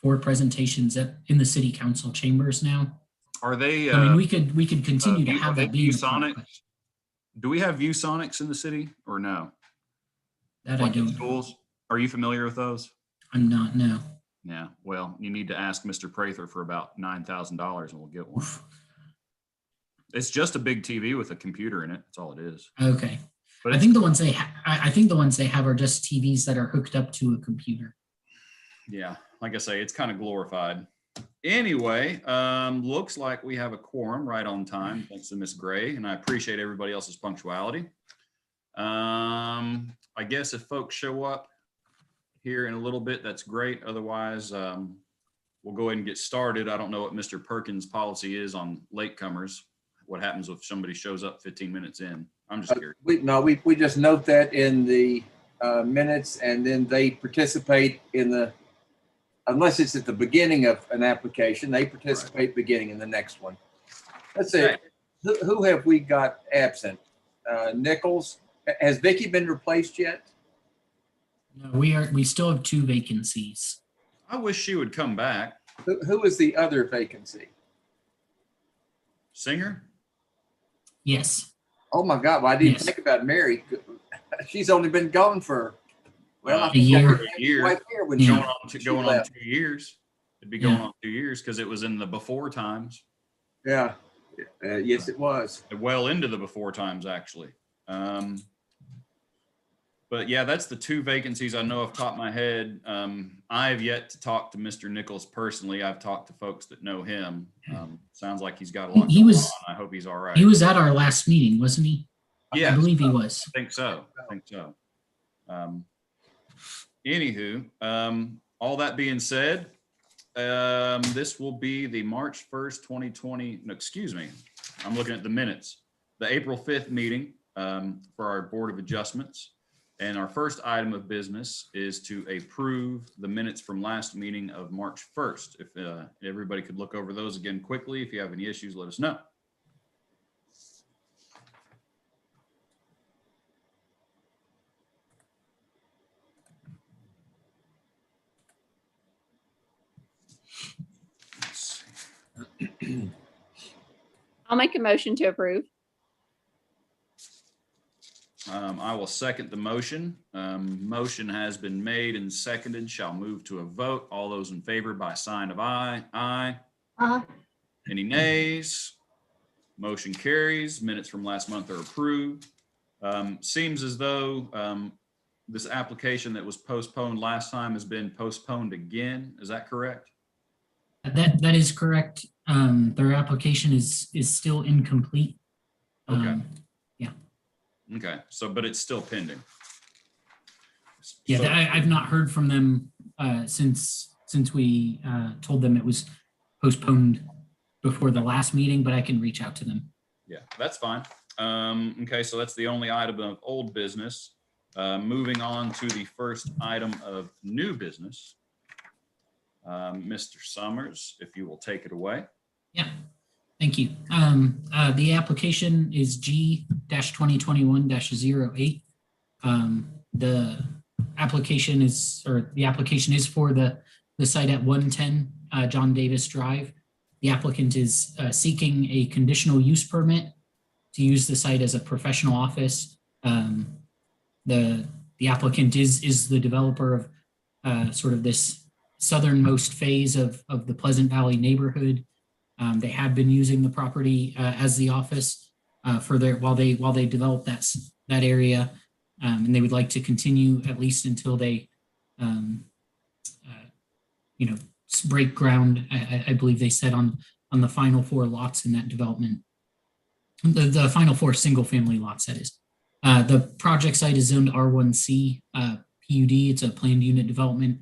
for presentations in the city council chambers now. Are they? I mean, we could continue to have that be ViewSonic. Do we have ViewSonics in the city or no? That like I don't. Schools? Are you familiar with those? I'm not. No. Yeah. Well, you need to ask Mr. Prather for about $9,000, and we'll get one. Oof. It's just a big TV with a computer in it. That's all it is. Okay. But I think the ones they have are just TVs that are hooked up to a computer. Yeah, like I say, it's kind of glorified. Anyway, looks like we have a quorum right on time, thanks to Miss Gray, and I appreciate everybody else's punctuality. I guess if folks show up here in a little bit, that's great. Otherwise, we'll go ahead and get started. I don't know what Mr. Perkins' policy is on latecomers. What happens if somebody shows up 15 minutes in? I'm just curious. We just note that in the minutes, and then they participate in the, unless it's at the beginning of an application, they participate beginning in the next one. Let's see, Okay. who have we got absent? Nichols. Has Vicky been replaced yet? No, we still have 2 vacancies. I wish she would come back. Who is the other vacancy? Singer? Yes. Oh my God! Well, I didn't think about Mary. She's only been gone for a year. When going on 2 years. It'd be going on 2 years because it was in the before times. Yeah. Yes, it was. Well into the before times, actually. But yeah, that's the 2 vacancies I know off the top of my head. I have yet to talk to Mr. Nichols personally. I've talked to folks that know him. Sounds like he's got a lot going on. I hope he's all right. He was at our last meeting, wasn't he? Yeah, I believe he was. I think so. Anywho, all that being said, this will be the March 1st, 2020. No, excuse me. I'm looking at the minutes. The April 5th meeting for our Board of Adjustments. And our first item of business is to approve the minutes from last meeting of March 1st. If everybody could look over those again quickly. If you have any issues, let us know. I'll make a motion to approve. I will second the motion. Motion has been made and seconded. Shall move to a vote. All those in favor by sign of aye. Aye. Any nays? Motion carries. Minutes from last month are approved. Seems as though this application that was postponed last time has been postponed again. Is that correct? That is correct. Their application is still incomplete. Okay. Yeah. Okay. So, but it's still pending. Yeah, So, I've not heard from them since we told them it was postponed before the last meeting, but I can reach out to them. yeah, that's fine. Okay, so that's the only item of old business. Moving on to the first item of new business. Mr. Summers, if you will take it away. Yeah, thank you. The application is G-2021-08. The application is for the site at 110 John Davis Drive. The applicant is seeking a conditional use permit to use the site as a professional office. The applicant is the developer of sort of this southernmost phase of the Pleasant Valley neighborhood. They have been using the property as the office for while they develop that area, and they would like to continue at least until they, break ground. I believe they said on the final 4 lots in that development, the final 4 single-family lots. That is, the project site is zoned R1C PUD. It's a planned unit development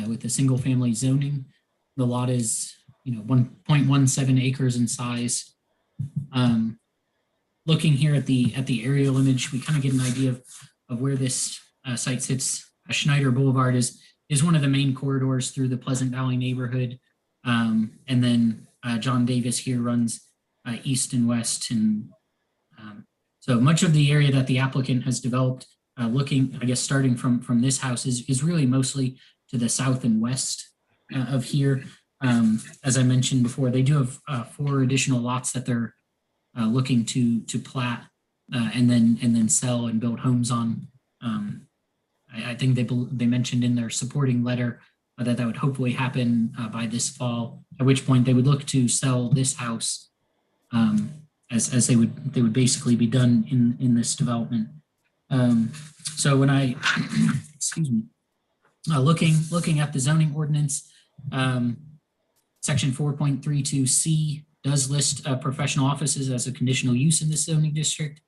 with a single-family zoning. The lot is 1.17 acres in size. Looking here at the aerial image, we kind of get an idea of where this site sits. Schneider Boulevard is one of the main corridors through the Pleasant Valley neighborhood, and then John Davis here runs east and west, and so much of the area that the applicant has developed, looking, I guess, starting from this house, is really mostly to the south and west of here. As I mentioned before, they do have 4 additional lots that they're looking to plat and then sell and build homes on. I think they mentioned in their supporting letter that would hopefully happen by this fall, at which point they would look to sell this house as they would basically be done in this development. So when I, excuse me, looking at the zoning ordinance, section 4.32C does list professional offices as a conditional use in this zoning district.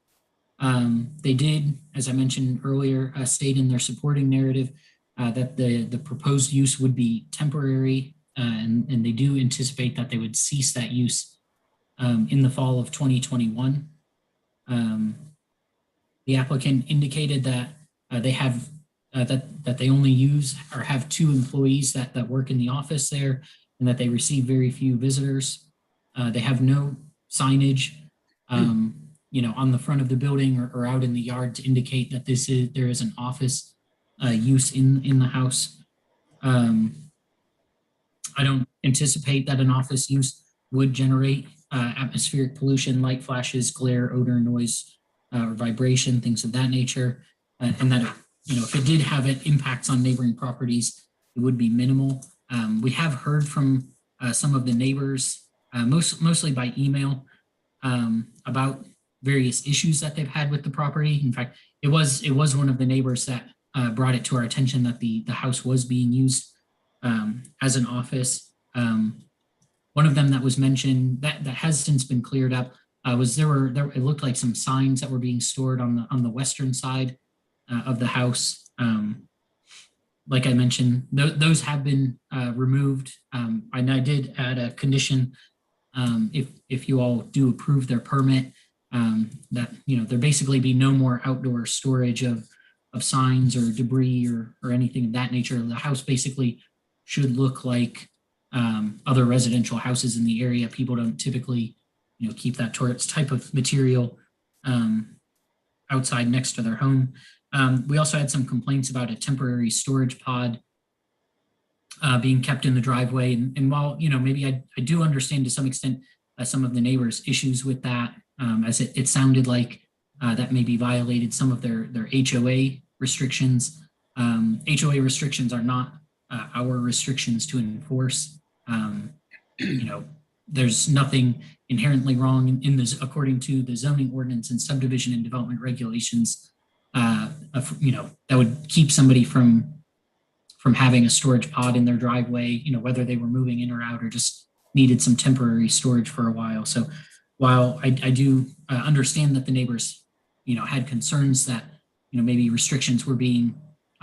They did, as I mentioned earlier, state in their supporting narrative that the proposed use would be temporary, and they do anticipate that they would cease that use in the fall of 2021. The applicant indicated that they have that they only use or have 2 employees that work in the office there, and that they receive very few visitors. They have no signage, on the front of the building or out in the yard to indicate that there is an office use in the house. I don't anticipate that an office use would generate atmospheric pollution, light flashes, glare, odor, noise, or vibration, things of that nature, and that if it did have impacts on neighboring properties, it would be minimal. We have heard from some of the neighbors, mostly by email, about various issues that they've had with the property. In fact, it was one of the neighbors that brought it to our attention that the house was being used as an office. One of them that was mentioned that has since been cleared up was it looked like some signs that were being stored on the western side of the house. Like I mentioned, those have been removed, and I did add a condition if you all do approve their permit, that there basically be no more outdoor storage of signs or debris or anything of that nature. The house basically should look like other residential houses in the area. People don't typically keep that type of material outside next to their home. We also had some complaints about a temporary storage pod being kept in the driveway. And while, maybe I do understand to some extent some of the neighbors' issues with that, as it sounded like that maybe violated some of their HOA restrictions. HOA restrictions are not our restrictions to enforce. There's nothing inherently wrong in this, according to the zoning ordinance and subdivision and development regulations, that would keep somebody from having a storage pod in their driveway, whether they were moving in or out or just needed some temporary storage for a while. So while I do understand that the neighbors, had concerns that, maybe restrictions were being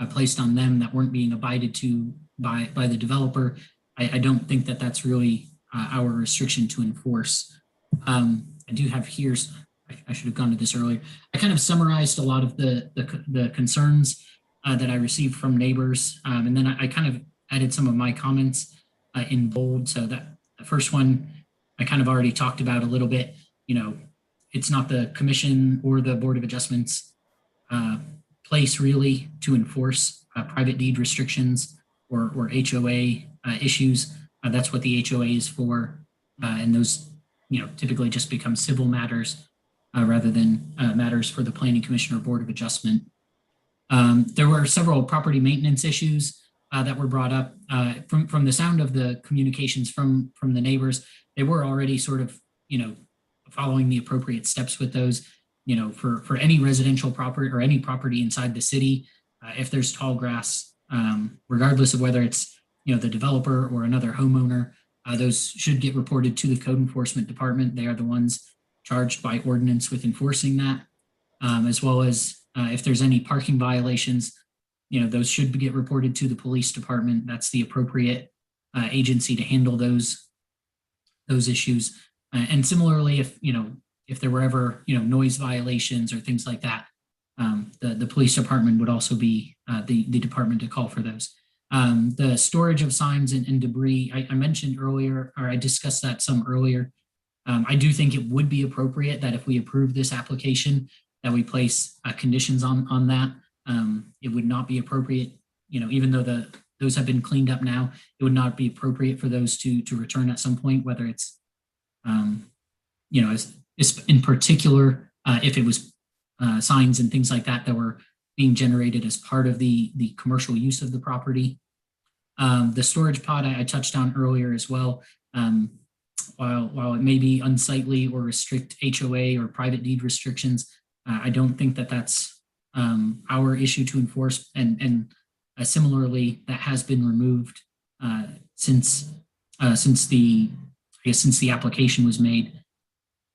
placed on them that weren't being abided to by the developer, I don't think that that's really our restriction to enforce. I do have here, I should have gone to this earlier. I kind of summarized a lot of the concerns that I received from neighbors. And then I kind of added some of my comments in bold. So that the first one, I kind of already talked about a little bit. It's not the commission or the Board of Adjustments place really to enforce private deed restrictions or HOA issues. That's what the HOA is for. And those, typically just become civil matters rather than matters for the Planning Commission or Board of Adjustment. There were several property maintenance issues that were brought up from the sound of the communications from the neighbors. They were already sort of, following the appropriate steps with those, for any residential property or any property inside the city. If there's tall grass, regardless of whether it's, the developer or another homeowner, those should get reported to the Code Enforcement Department. They are the ones charged by ordinance with enforcing that, as well as if there's any parking violations, those should get reported to the police department. That's the appropriate agency to handle those issues. And similarly, if there were ever, noise violations or things like that, the police department would also be the department to call for those. The storage of signs and debris, I mentioned earlier, or I discussed that some earlier. I do think it would be appropriate that if we approve this application, that we place conditions on that. It would not be appropriate, even though the those have been cleaned up now. It would not be appropriate for those to return at some point, whether it's, as in particular, if it was signs and things like that that were being generated as part of the commercial use of the property. The storage pod I touched on earlier as well. While it may be unsightly or restrict HOA or private deed restrictions, I don't think that that's our issue to enforce. And similarly, that has been removed since the application was made.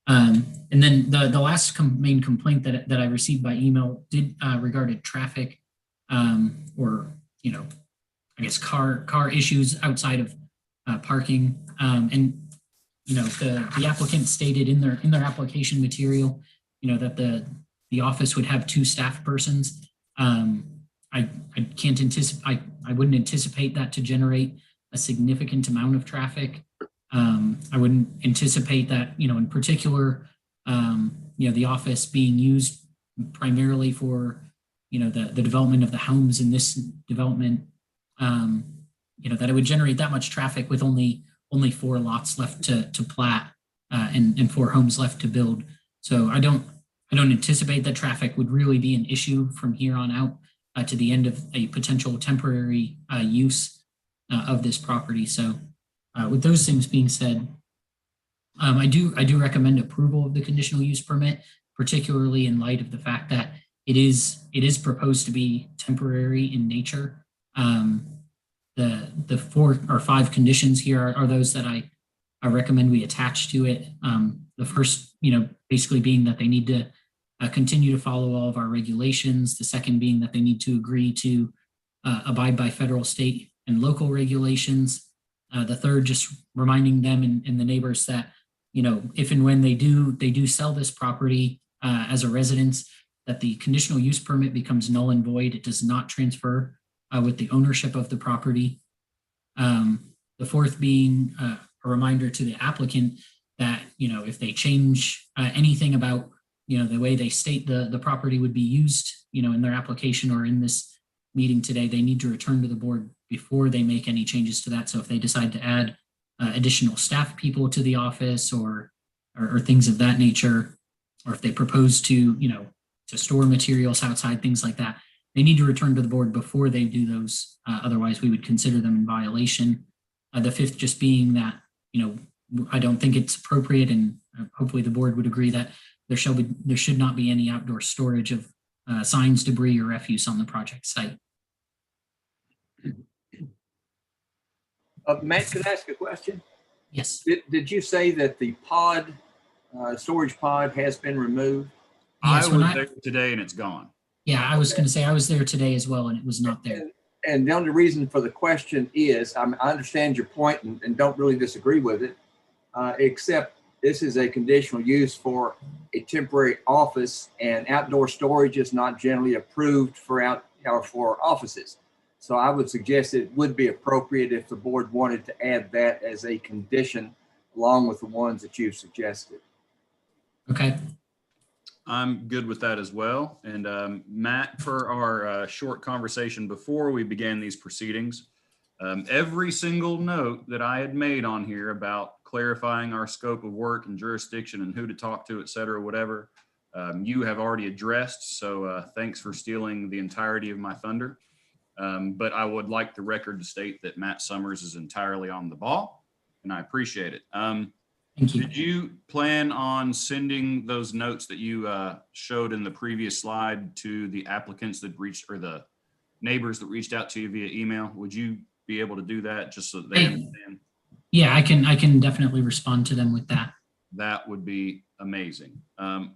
And then the last main complaint that I received by email did regarded traffic, or I guess car issues outside of parking. And the applicant stated in their application material, that the office would have 2 staff persons. I can't anticipate. I wouldn't anticipate that to generate a significant amount of traffic. I wouldn't anticipate that, in particular, the office being used primarily for, the development of the homes in this development, that it would generate that much traffic with only 4 lots left to plat, and 4 homes left to build. So I don't anticipate that traffic would really be an issue from here on out to the end of a potential temporary use of this property. So with those things being said, I do recommend approval of the conditional use permit, particularly in light of the fact that it is proposed to be temporary in nature. The 4 or 5 conditions here are those that I recommend we attach to it. The first, basically being that they need to continue to follow all of our regulations. The second being that they need to agree to abide by federal, state, and local regulations. The third, just reminding them and the neighbors that, if and when they do sell this property as a residence, that the conditional use permit becomes null and void. It does not transfer with the ownership of the property. The fourth being a reminder to the applicant that, if they change anything about, the way they state the property would be used, in their application or in this meeting today, they need to return to the board before they make any changes to that. So if they decide to add additional staff people to the office or things of that nature, or if they propose to, to store materials outside, things like that, they need to return to the board before they do those. Otherwise, we would consider them in violation. The fifth just being that, I don't think it's appropriate, and hopefully the board would agree that there should not be any outdoor storage of signs, debris, or refuse on the project site. Matt, could I ask a question? Yes. Did you say that the pod, storage pod, has been removed? Yes, I was there today and it's gone. Yeah, I was going to say I was there today as well, and it was not there. And the only reason for the question is, I understand your point and don't really disagree with it, except this is a conditional use for a temporary office, and outdoor storage is not generally approved for offices. So I would suggest it would be appropriate if the board wanted to add that as a condition along with the ones that you've suggested. Okay. I'm good with that as well. And Matt, for our short conversation before we began these proceedings, every single note that I had made on here about clarifying our scope of work and jurisdiction and who to talk to, et cetera, whatever, you have already addressed. So thanks for stealing the entirety of my thunder. But I would like the record to state that Matt Summers is entirely on the ball, and I appreciate it. Thank you. Did you plan on sending those notes that you showed in the previous slide to the applicants that reached, or the neighbors that reached out to you via email? Would you be able to do that just so that they understand? Yeah, I can definitely respond to them with that. That would be amazing.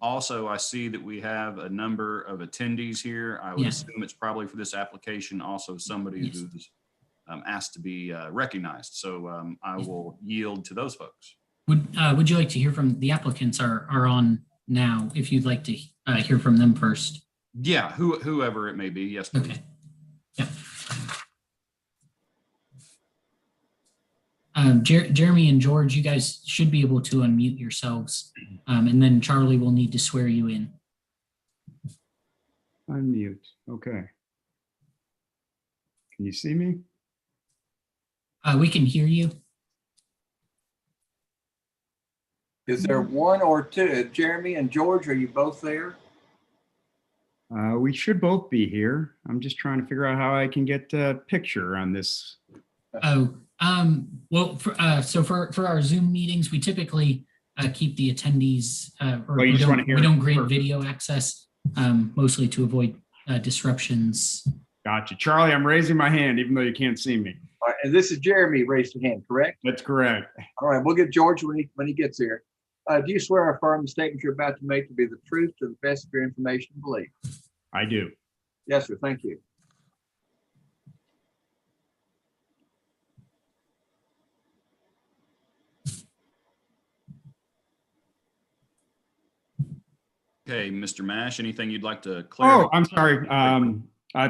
Also, I see that we have a number of attendees here. I would assume it's probably for this application, also somebody who's asked to be recognized. So I will yield to those folks. Would you like to hear from the applicants are on now, if you'd like to hear from them first? Yeah, whoever it may be. Yes, please. Okay. Yeah. Jeremy and George, you guys should be able to unmute yourselves, and then Charlie will need to swear you in. Unmute. Okay. Can you see me? We can hear you. Is there one or two? Jeremy and George, are you both there? We should both be here. I'm just trying to figure out how I can get a picture on this. Oh, well, so for our Zoom meetings, we typically keep the attendees, or Oh, you just wanna hear we it don't grant first. video access, mostly to avoid disruptions. Gotcha. Charlie, I'm raising my hand even though you can't see me. All right, and this is Jeremy, raised your hand, correct? That's correct. All right, we'll get George when he gets here. Do you swear or affirm the statement you're about to make to be the truth to the best of your information and belief? I do. Yes, sir. Thank you. Okay, Mr. Mash, anything you'd like to Oh, clarify? I'm sorry.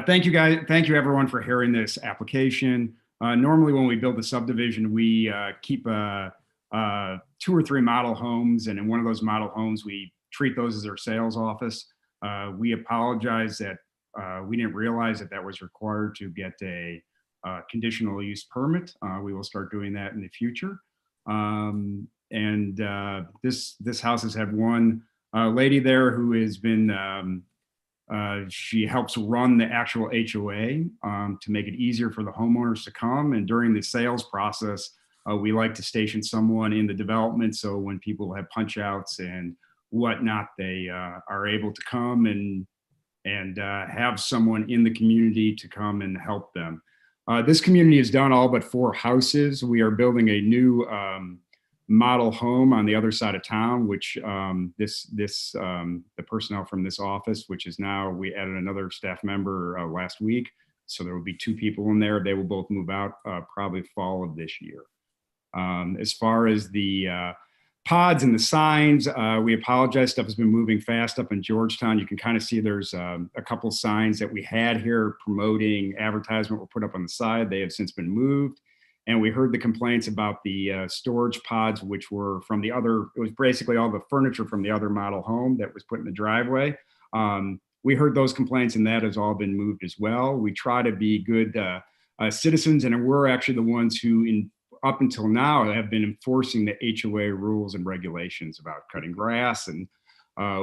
Thank you guys. Thank you everyone for hearing this application. Normally when we build a subdivision, we keep 2 or 3 model homes. And in one of those model homes, we treat those as our sales office. We apologize that we didn't realize that that was required to get a conditional use permit. We will start doing that in the future. This house has had one lady there who has been, she helps run the actual HOA to make it easier for the homeowners to come. And during the sales process, we like to station someone in the development. So when people have punch outs and whatnot, they are able to come and have someone in the community to come and help them. This community has done all but 4 houses. We are building a new model home on the other side of town, which the personnel from this office, which is now, we added another staff member last week. So there will be 2 people in there. They will both move out probably fall of this year. As far as the pods and the signs, we apologize. Stuff has been moving fast up in Georgetown. You can kind of see there's a couple signs that we had here promoting advertisement were put up on the side. They have since been moved. And we heard the complaints about the storage pods, which were from the other, it was basically all the furniture from the other model home that was put in the driveway. We heard those complaints and that has all been moved as well. We try to be good citizens, and we're actually the ones who up until now have been enforcing the HOA rules and regulations about cutting grass. And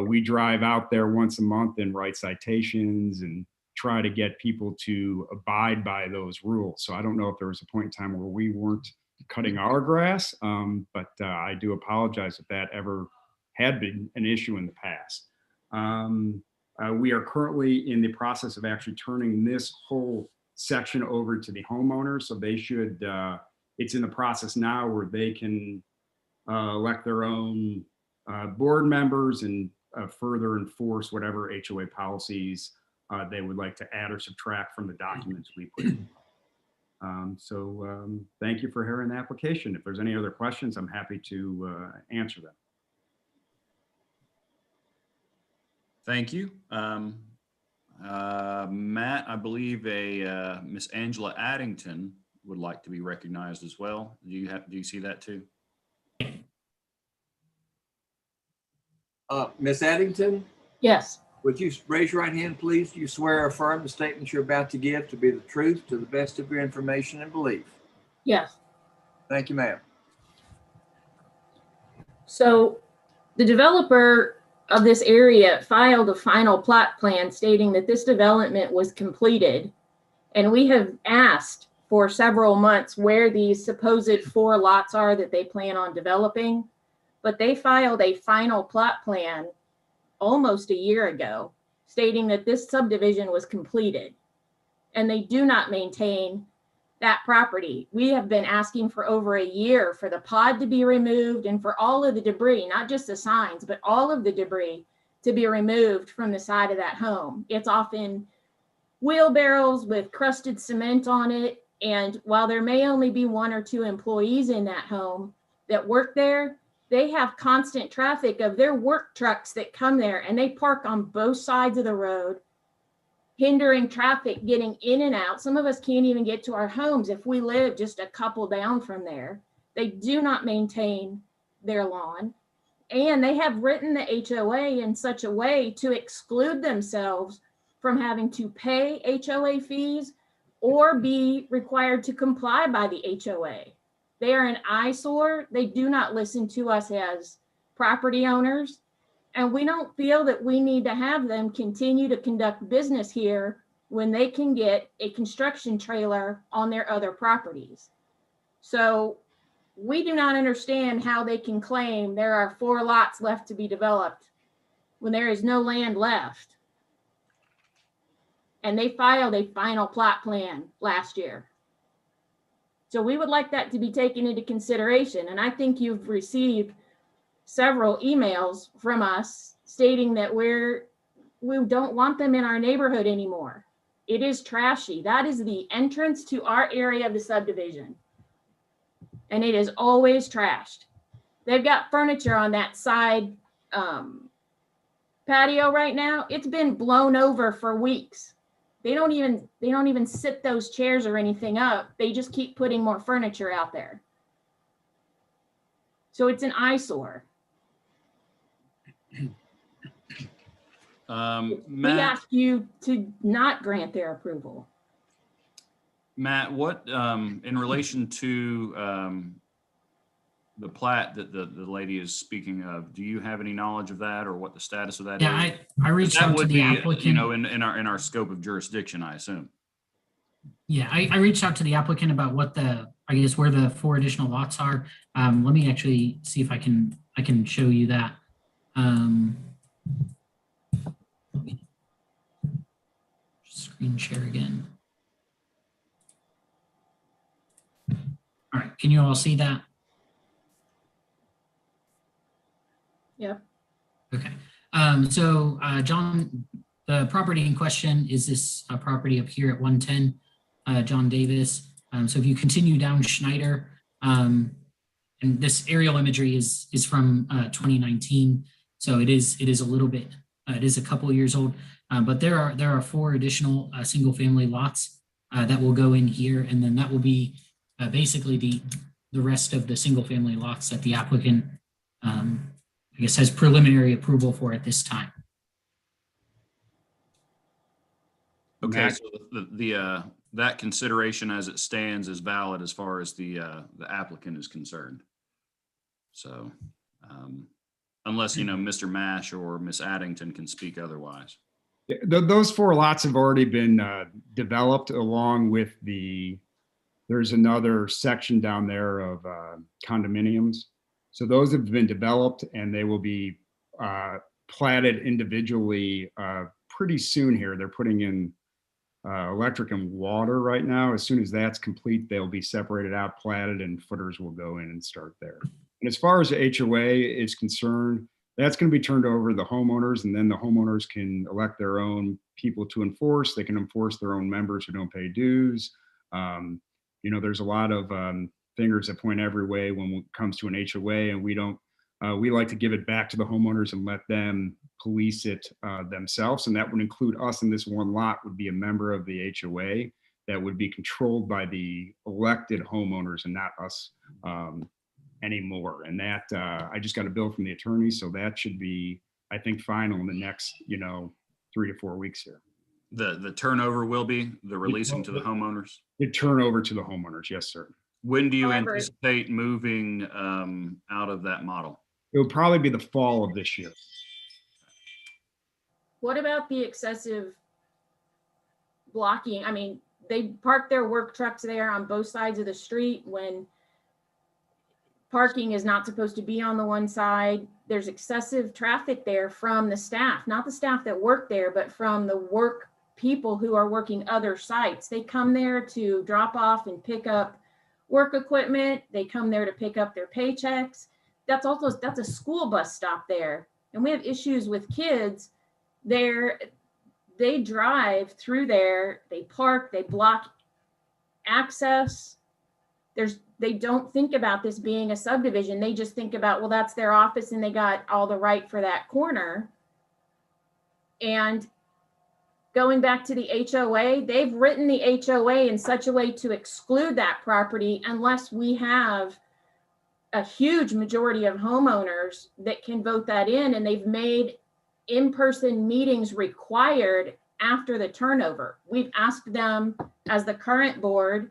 we drive out there once a month and write citations and try to get people to abide by those rules. So I don't know if there was a point in time where we weren't cutting our grass, but I do apologize if that ever had been an issue in the past. We are currently in the process of actually turning this whole section over to the homeowner. So they should, it's in the process now where they can elect their own board members and further enforce whatever HOA policies they would like to add or subtract from the documents we put in. Thank you for hearing the application. If there's any other questions, I'm happy to answer them. Thank you. Matt, I believe Miss Angela Addington would like to be recognized as well. Do you see that too? Miss Addington, Yes. would you raise your right hand, please? Do you swear or affirm the statement you're about to give to be the truth to the best of your information and belief? Yes. Thank you, ma'am. So the developer of this area filed a final plot plan stating that this development was completed. And we have asked for several months where these supposed 4 lots are that they plan on developing, but they filed a final plot plan almost a year ago stating that this subdivision was completed, and they do not maintain that property. We have been asking for over a year for the pod to be removed and for all of the debris, not just the signs, but all of the debris to be removed from the side of that home. It's often wheelbarrows with crusted cement on it. And while there may only be 1 or 2 employees in that home that work there, they have constant traffic of their work trucks that come there, and they park on both sides of the road, hindering traffic getting in and out. Some of us can't even get to our homes if we live just a couple down from there. They do not maintain their lawn, and they have written the HOA in such a way to exclude themselves from having to pay HOA fees or be required to comply by the HOA. They are an eyesore. They do not listen to us as property owners. And we don't feel that we need to have them continue to conduct business here when they can get a construction trailer on their other properties. So we do not understand how they can claim there are 4 lots left to be developed when there is no land left. And they filed a final plot plan last year. So we would like that to be taken into consideration. And I think you've received several emails from us stating that we don't want them in our neighborhood anymore. It is trashy. That is the entrance to our area of the subdivision. And it is always trashed. They've got furniture on that side patio right now. It's been blown over for weeks. They don't even sit those chairs or anything up. They just keep putting more furniture out there. So it's an eyesore. We Matt, ask you to not grant their approval. Matt, what, in relation to the plat that the lady is speaking of, do you have any knowledge of that or what the status of that is? Yeah, I reached That out to would the be, applicant. you know, in our scope of jurisdiction, I assume. Yeah, I reached out to the applicant about what I guess where the 4 additional lots are. Let me actually see if I can show you that. Let me screen share again. All right, can you all see that? Yep. Okay. So John, the property in question is this property up here at 110 John Davis. So if you continue down Schneider, and this aerial imagery is from 2019, so it is a little bit, it is a couple years old, but there are 4 additional single family lots that will go in here, and then that will be basically the rest of the single family lots that the applicant I guess has preliminary approval for at this time. Okay, Matt? so that consideration as it stands is valid as far as the applicant is concerned. So unless, you know, Mr. Mash or Miss Addington can speak otherwise. Those 4 lots have already been developed along with there's another section down there of condominiums. So those have been developed and they will be platted individually pretty soon here. They're putting in electric and water right now. As soon as that's complete, they'll be separated out, platted, and footers will go in and start there. And as far as the HOA is concerned, that's going to be turned over to the homeowners, and then the homeowners can elect their own people to enforce. They can enforce their own members who don't pay dues. You know, there's a lot of fingers that point every way when it comes to an HOA, and we like to give it back to the homeowners and let them police it themselves. And that would include us in this one lot would be a member of the HOA that would be controlled by the elected homeowners and not us anymore. And that I just got a bill from the attorney, so that should be, I think, final in the next, 3 to 4 weeks here. The turnover will be the releasing to the homeowners? The turnover to the homeowners, yes, sir. When do you However, anticipate moving out of that model? It will probably be the fall of this year. what about the excessive blocking? I mean, they park their work trucks there on both sides of the street when parking is not supposed to be on the one side. There's excessive traffic there from the staff, not the staff that work there, but from the work people who are working other sites. They come there to drop off and pick up work equipment. They come there to pick up their paychecks. That's a school bus stop there. And we have issues with kids there. They drive through there, they park, they block access. They don't think about this being a subdivision. They just think about, well, that's their office and they got all the right for that corner. And going back to the HOA, they've written the HOA in such a way to exclude that property unless we have a huge majority of homeowners that can vote that in, and they've made in-person meetings required after the turnover. We've asked them as the current board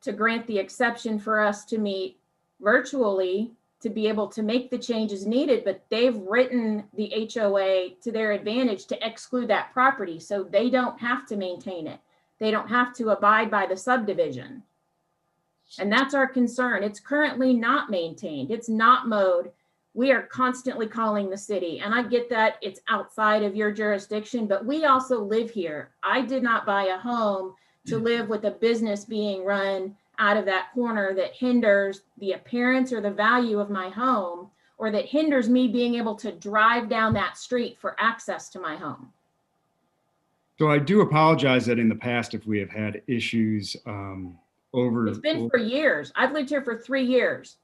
to grant the exception for us to meet virtually to be able to make the changes needed, but they've written the HOA to their advantage to exclude that property, so they don't have to maintain it. They don't have to abide by the subdivision. And that's our concern. It's currently not maintained. It's not mowed. We are constantly calling the city, and I get that it's outside of your jurisdiction, but we also live here. I did not buy a home to live with a business being run out of that corner that hinders the appearance or the value of my home, or that hinders me being able to drive down that street for access to my home. So I do apologize that in the past, if we have had issues over. It's been for years. I've lived here for 3 years.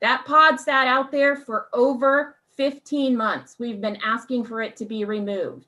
That pod sat out there for over 15 months. We've been asking for it to be removed.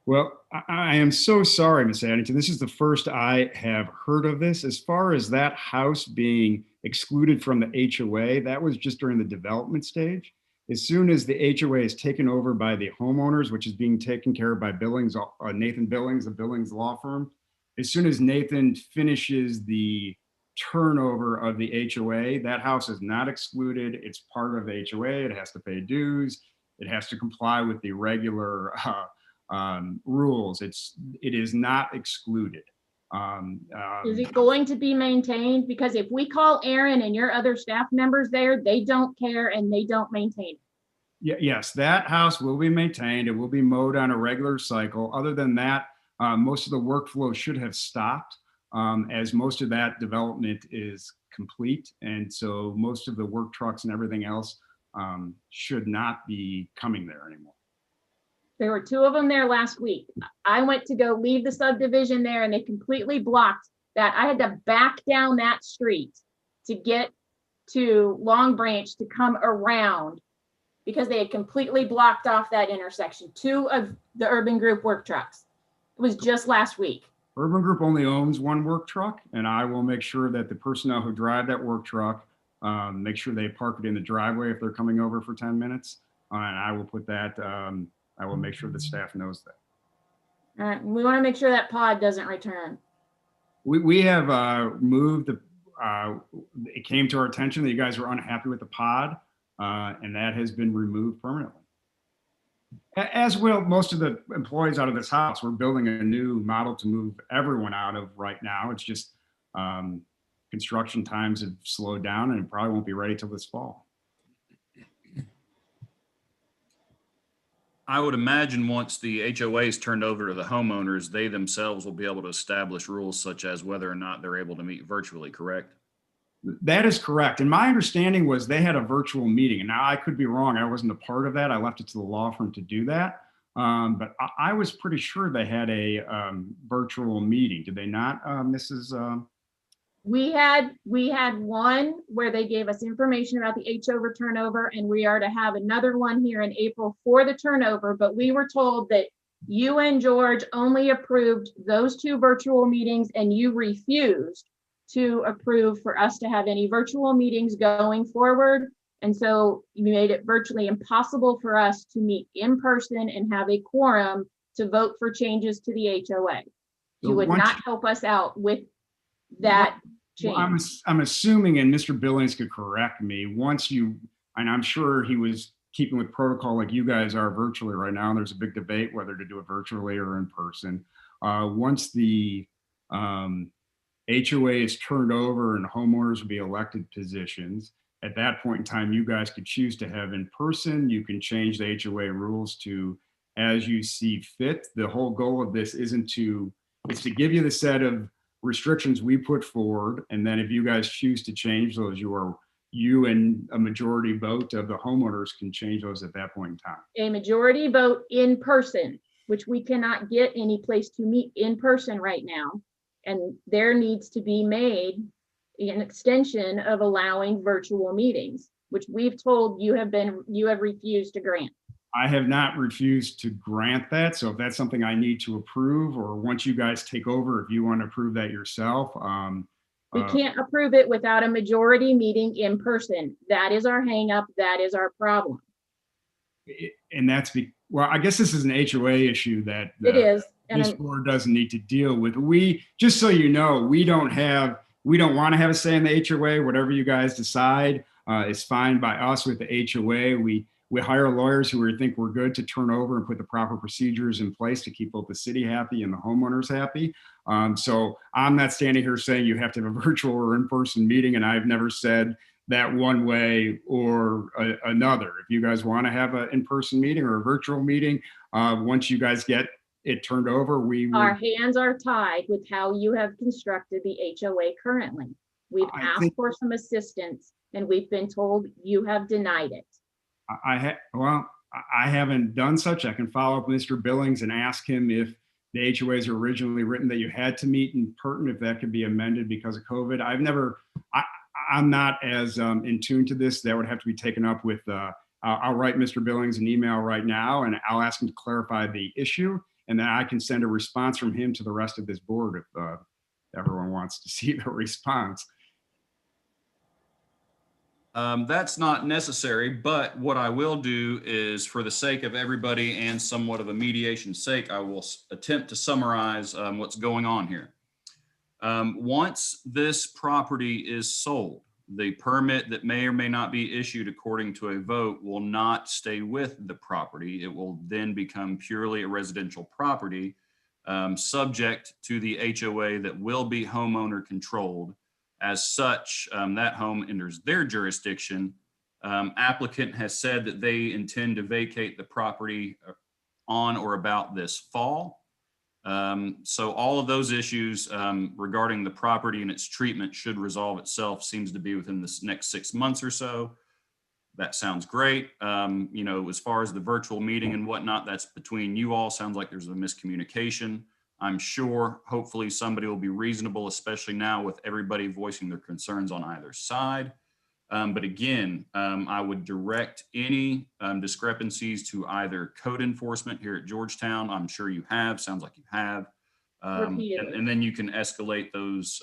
Well, I am so sorry, Ms. Addington. This is the first I have heard of this. As far as that house being excluded from the HOA, that was just during the development stage. As soon as the HOA is taken over by the homeowners, which is being taken care of by Billings, Nathan Billings, the Billings law firm, as soon as Nathan finishes the turnover of the HOA, that house is not excluded. It's part of the HOA. It has to pay dues. It has to comply with the regular rules. It is not excluded. Is it going to be maintained? Because if we call Aaron and your other staff members there, they don't care and they don't maintain it. Yes, that house will be maintained. It will be mowed on a regular cycle. Other than that, most of the workflow should have stopped, as most of that development is complete. And so most of the work trucks and everything else should not be coming there anymore. There were 2 of them there last week. I went to go leave the subdivision there and they completely blocked that. I had to back down that street to get to Long Branch to come around because they had completely blocked off that intersection. 2 of the Urban Group work trucks. It was just last week. Urban Group only owns 1 work truck, and I will make sure that the personnel who drive that work truck make sure they park it in the driveway if they're coming over for 10 minutes. And I will put that, I will make sure the staff knows that. All right, we want to make sure that pod doesn't return. We have moved it came to our attention that you guys were unhappy with the pod, and that has been removed permanently. As will most of the employees out of this house. We're building a new model to move everyone out of right now. It's just construction times have slowed down and it probably won't be ready till this fall. I would imagine once the HOA is turned over to the homeowners, they themselves will be able to establish rules such as whether or not they're able to meet virtually, correct? That is correct. And my understanding was they had a virtual meeting. And now I could be wrong. I wasn't a part of that. I left it to the law firm to do that. But I was pretty sure they had a virtual meeting. Did they not, Mrs.? We had one where they gave us information about the HOA turnover, and we are to have another one here in April for the turnover. But we were told that you and George only approved those 2 virtual meetings, and you refused to approve for us to have any virtual meetings going forward. And so you made it virtually impossible for us to meet in person and have a quorum to vote for changes to the HOA. You would not help us out with that change. Well, I'm assuming, and Mr. Billings could correct me, once you, and I'm sure he was keeping with protocol like you guys are virtually right now, and there's a big debate whether to do it virtually or in person. Once the HOA is turned over and homeowners will be elected positions, at that point in time, you guys could choose to have in person. You can change the HOA rules to as you see fit. The whole goal of this is to give you the set of restrictions we put forward. And then if you guys choose to change those, you and a majority vote of the homeowners can change those at that point in time. A majority vote in person, which we cannot get any place to meet in person right now. And there needs to be made an extension of allowing virtual meetings, which we've told you have refused to grant. I have not refused to grant that. So if that's something I need to approve, or once you guys take over, if you want to approve that yourself. We can't approve it without a majority meeting in person. That is our hang up. That is our problem. And well, I guess this is an HOA issue that. It is. And this board doesn't need to deal with. Just so you know, we don't want to have a say in the HOA. Whatever you guys decide is fine by us with the HOA. We hire lawyers who we think we're good to turn over and put the proper procedures in place to keep both the city happy and the homeowners happy. So I'm not standing here saying you have to have a virtual or in-person meeting, and I've never said that one way or another. If you guys want to have an in-person meeting or a virtual meeting, once you guys get it turned over, our hands are tied with how you have constructed the HOA currently. We've asked for some assistance and we've been told you have denied it. I haven't done such. I can follow up with Mr. Billings and ask him if the HOAs are originally written that you had to meet in person, if that could be amended because of COVID. I'm not as in tune to this. That would have to be taken up with, I'll write Mr. Billings an email right now and I'll ask him to clarify the issue. And then I can send a response from him to the rest of this board if everyone wants to see the response. That's not necessary, but what I will do is, for the sake of everybody and somewhat of a mediation sake, I will attempt to summarize what's going on here. Once this property is sold, the permit that may or may not be issued according to a vote will not stay with the property. It will then become purely a residential property, subject to the HOA that will be homeowner controlled. As such, that home enters their jurisdiction. Applicant has said that they intend to vacate the property on or about this fall. So all of those issues regarding the property and its treatment should resolve itself, seems to be within this next 6 months or so. That sounds great. As far as the virtual meeting and whatnot, that's between you all. Sounds like there's a miscommunication. I'm sure hopefully somebody will be reasonable, especially now with everybody voicing their concerns on either side. But again, I would direct any discrepancies to either code enforcement here at Georgetown. I'm sure you have, sounds like you have. And then you can escalate those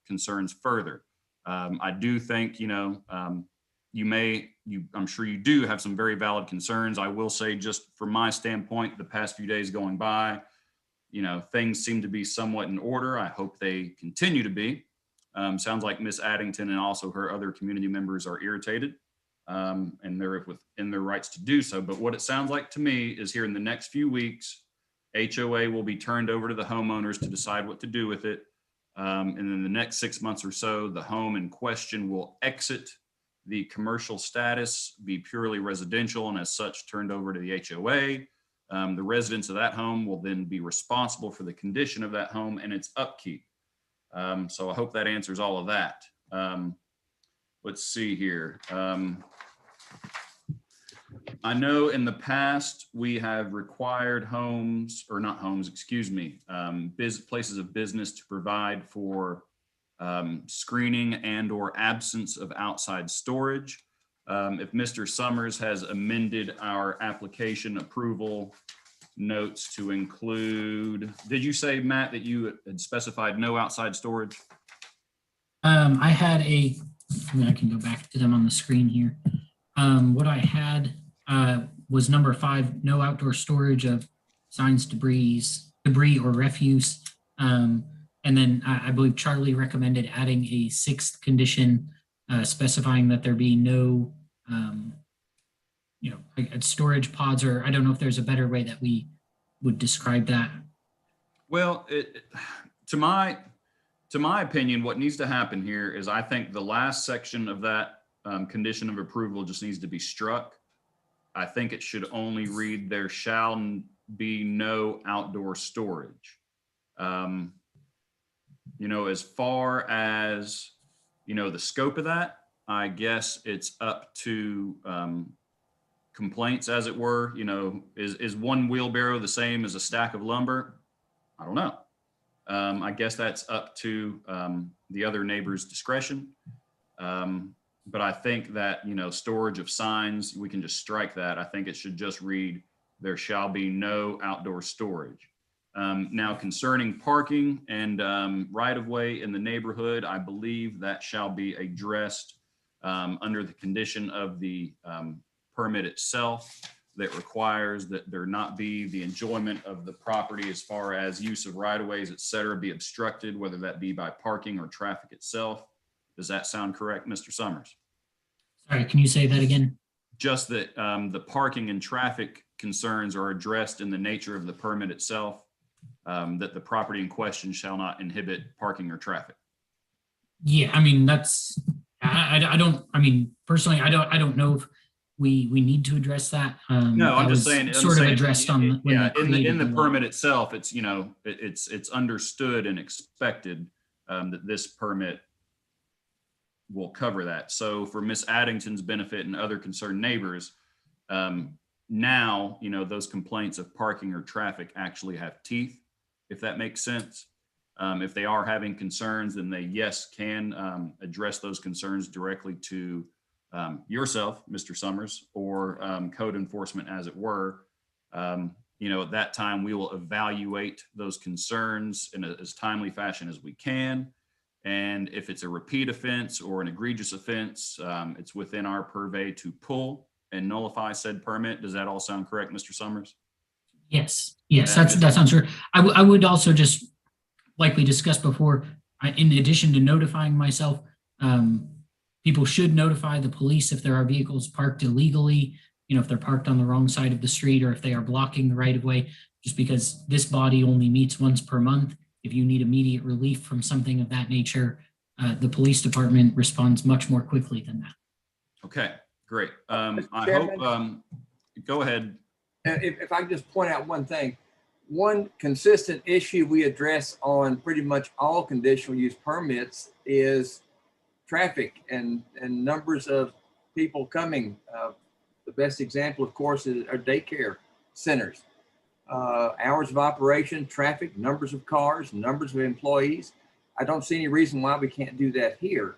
concerns further. I do think, I'm sure you do have some very valid concerns. I will say, just from my standpoint, the past few days going by, things seem to be somewhat in order. I hope they continue to be. Sounds like Miss Addington and also her other community members are irritated, and they're within their rights to do so. But what it sounds like to me is, here in the next few weeks, HOA will be turned over to the homeowners to decide what to do with it. And in the next 6 months or so, the home in question will exit the commercial status, be purely residential, and as such turned over to the HOA. The residents of that home will then be responsible for the condition of that home and its upkeep. So I hope that answers all of that. Let's see here. I know in the past we have required places of business to provide for screening and or absence of outside storage. If Mr. Summers has amended our application approval notes to include, did you say, Matt, that you had specified no outside storage? I had I can go back to them on the screen here. What I had was number 5, no outdoor storage of signs, debris or refuse. And then I believe Charlie recommended adding a 6th condition, specifying that there be no, storage pods, or I don't know if there's a better way that we would describe that. Well, to my opinion, what needs to happen here is, I think the last section of that condition of approval just needs to be struck. I think it should only read, there shall be no outdoor storage. As far as, the scope of that, I guess it's up to complaints, as it were. Is one wheelbarrow the same as a stack of lumber? I don't know. I guess that's up to the other neighbor's discretion. But I think that, storage of signs, we can just strike that. I think it should just read, there shall be no outdoor storage. Now, concerning parking and right-of-way in the neighborhood, I believe that shall be addressed under the condition of the permit itself. that requires that there not be the enjoyment of the property as far as use of right-of-ways, et cetera, be obstructed, whether that be by parking or traffic itself. Does that sound correct, Mr. Summers? Sorry, can you say that again? Just that the parking and traffic concerns are addressed in the nature of the permit itself, that the property in question shall not inhibit parking or traffic. Yeah, I mean, that's, I don't, I mean, personally, I don't know if we need to address that. No, I'm that just was saying. Sort of addressed on. when Yeah, they in the created law. permit itself, it's, it's understood and expected that this permit will cover that. So for Miss Addington's benefit and other concerned neighbors, now, those complaints of parking or traffic actually have teeth, if that makes sense. If they are having concerns, then they, yes, can address those concerns directly to yourself, Mr. Summers, or code enforcement, as it were. At that time, we will evaluate those concerns in as timely fashion as we can. And if it's a repeat offense or an egregious offense, it's within our purvey to pull and nullify said permit. Does that all sound correct, Mr. Summers? Yes, that sounds true. I would also just, like we discussed before, in addition to notifying myself, people should notify the police if there are vehicles parked illegally, if they're parked on the wrong side of the street or if they are blocking the right of way, just because this body only meets once per month. If you need immediate relief from something of that nature, the police department responds much more quickly than that. Okay, great. Mr. I Chairman? hope, go ahead. If I could just point out one thing, one consistent issue we address on pretty much all conditional use permits is traffic and numbers of people coming. The best example, of course, is our daycare centers. Hours of operation, traffic, numbers of cars, numbers of employees. I don't see any reason why we can't do that here.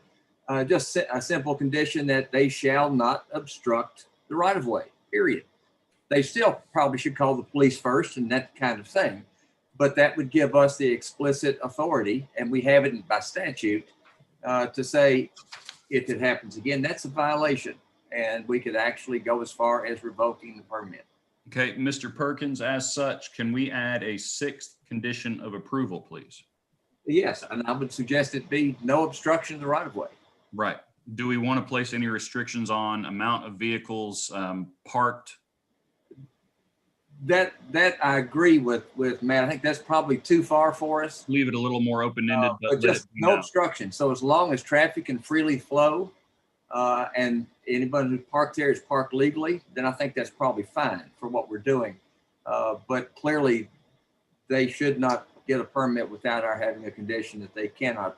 Just a simple condition that they shall not obstruct the right of way, period. They still probably should call the police first and that kind of thing, but that would give us the explicit authority, and we have it by statute, to say if it happens again, that's a violation, and we could actually go as far as revoking the permit. Okay, Mr. Perkins, as such, can we add a 6th condition of approval, please? Yes, and I would suggest it be no obstruction of the right of way. Right. Do we want to place any restrictions on amount of vehicles parked? That I agree with Matt. I think that's probably too far for us. Leave it a little more open-ended, But just no obstruction. So as long as traffic can freely flow, and anybody who's parked there is parked legally, then I think that's probably fine for what we're doing. But clearly, they should not get a permit without our having a condition that they cannot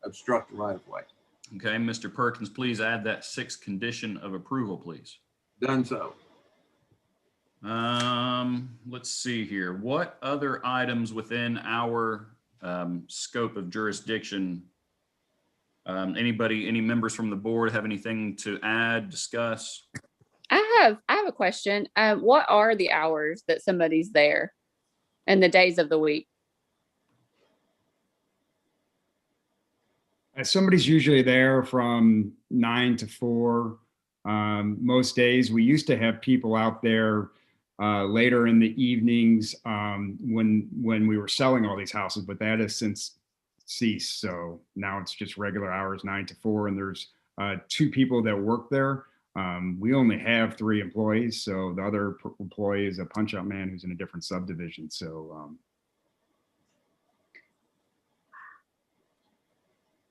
obstruct the right of way. Okay, Mr. Perkins, please add that 6th condition of approval, please. Done so. Let's see here. What other items within our scope of jurisdiction? Any members from the board have anything to add, discuss? I have a question. What are the hours that somebody's there and the days of the week? Somebody's usually there from 9 to 4. Most days, we used to have people out there later in the evenings when we were selling all these houses, but that has since ceased. So now it's just regular hours, 9 to 4, and there's 2 people that work there. We only have 3 employees, so the other employee is a punch-out man who's in a different subdivision. So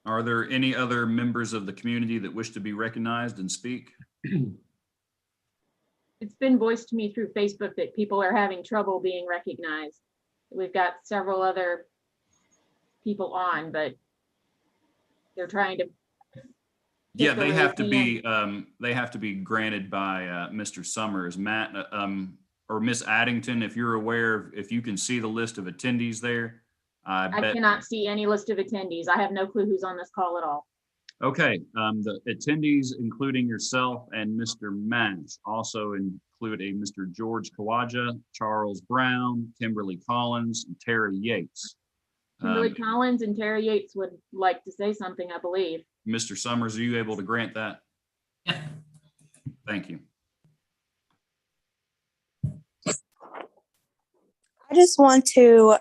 are there any other members of the community that wish to be recognized and speak? It's been voiced to me through Facebook that people are having trouble being recognized. We've got several other people on, but they're trying to. Yeah, they have to be granted by Mr. Summers. Matt or Miss Addington, if you're aware, if you can see the list of attendees there. I cannot see any list of attendees. I have no clue who's on this call at all. Okay, the attendees, including yourself and Mr. Mash, also include a Mr. George Kawaja, Charles Brown, Kimberly Collins, and Terry Yates. Kimberly Collins and Terry Yates would like to say something, I believe. Mr. Summers, are you able to grant that? Yeah. Thank you. I just want to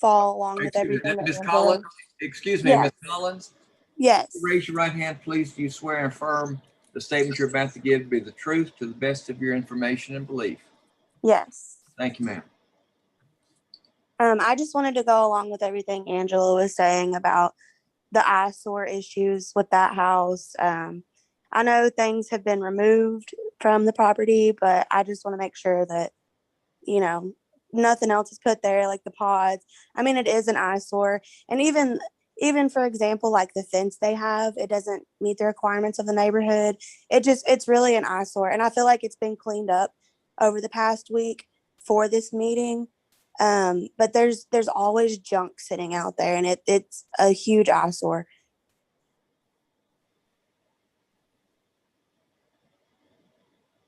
follow along with everything that Ms. Angela. Collins, excuse me, Yes. Ms. Collins, Yes. raise your right hand, please. Do you swear and affirm the statement you're about to give to be the truth to the best of your information and belief? Yes. Thank you, ma'am. I just wanted to go along with everything Angela was saying about the eyesore issues with that house. I know things have been removed from the property, but I just want to make sure that, you know, nothing else is put there, like the pods. I mean, it is an eyesore. And even for example, like the fence they have, it doesn't meet the requirements of the neighborhood. It's really an eyesore. And I feel like it's been cleaned up over the past week for this meeting. But there's always junk sitting out there, and it's a huge eyesore.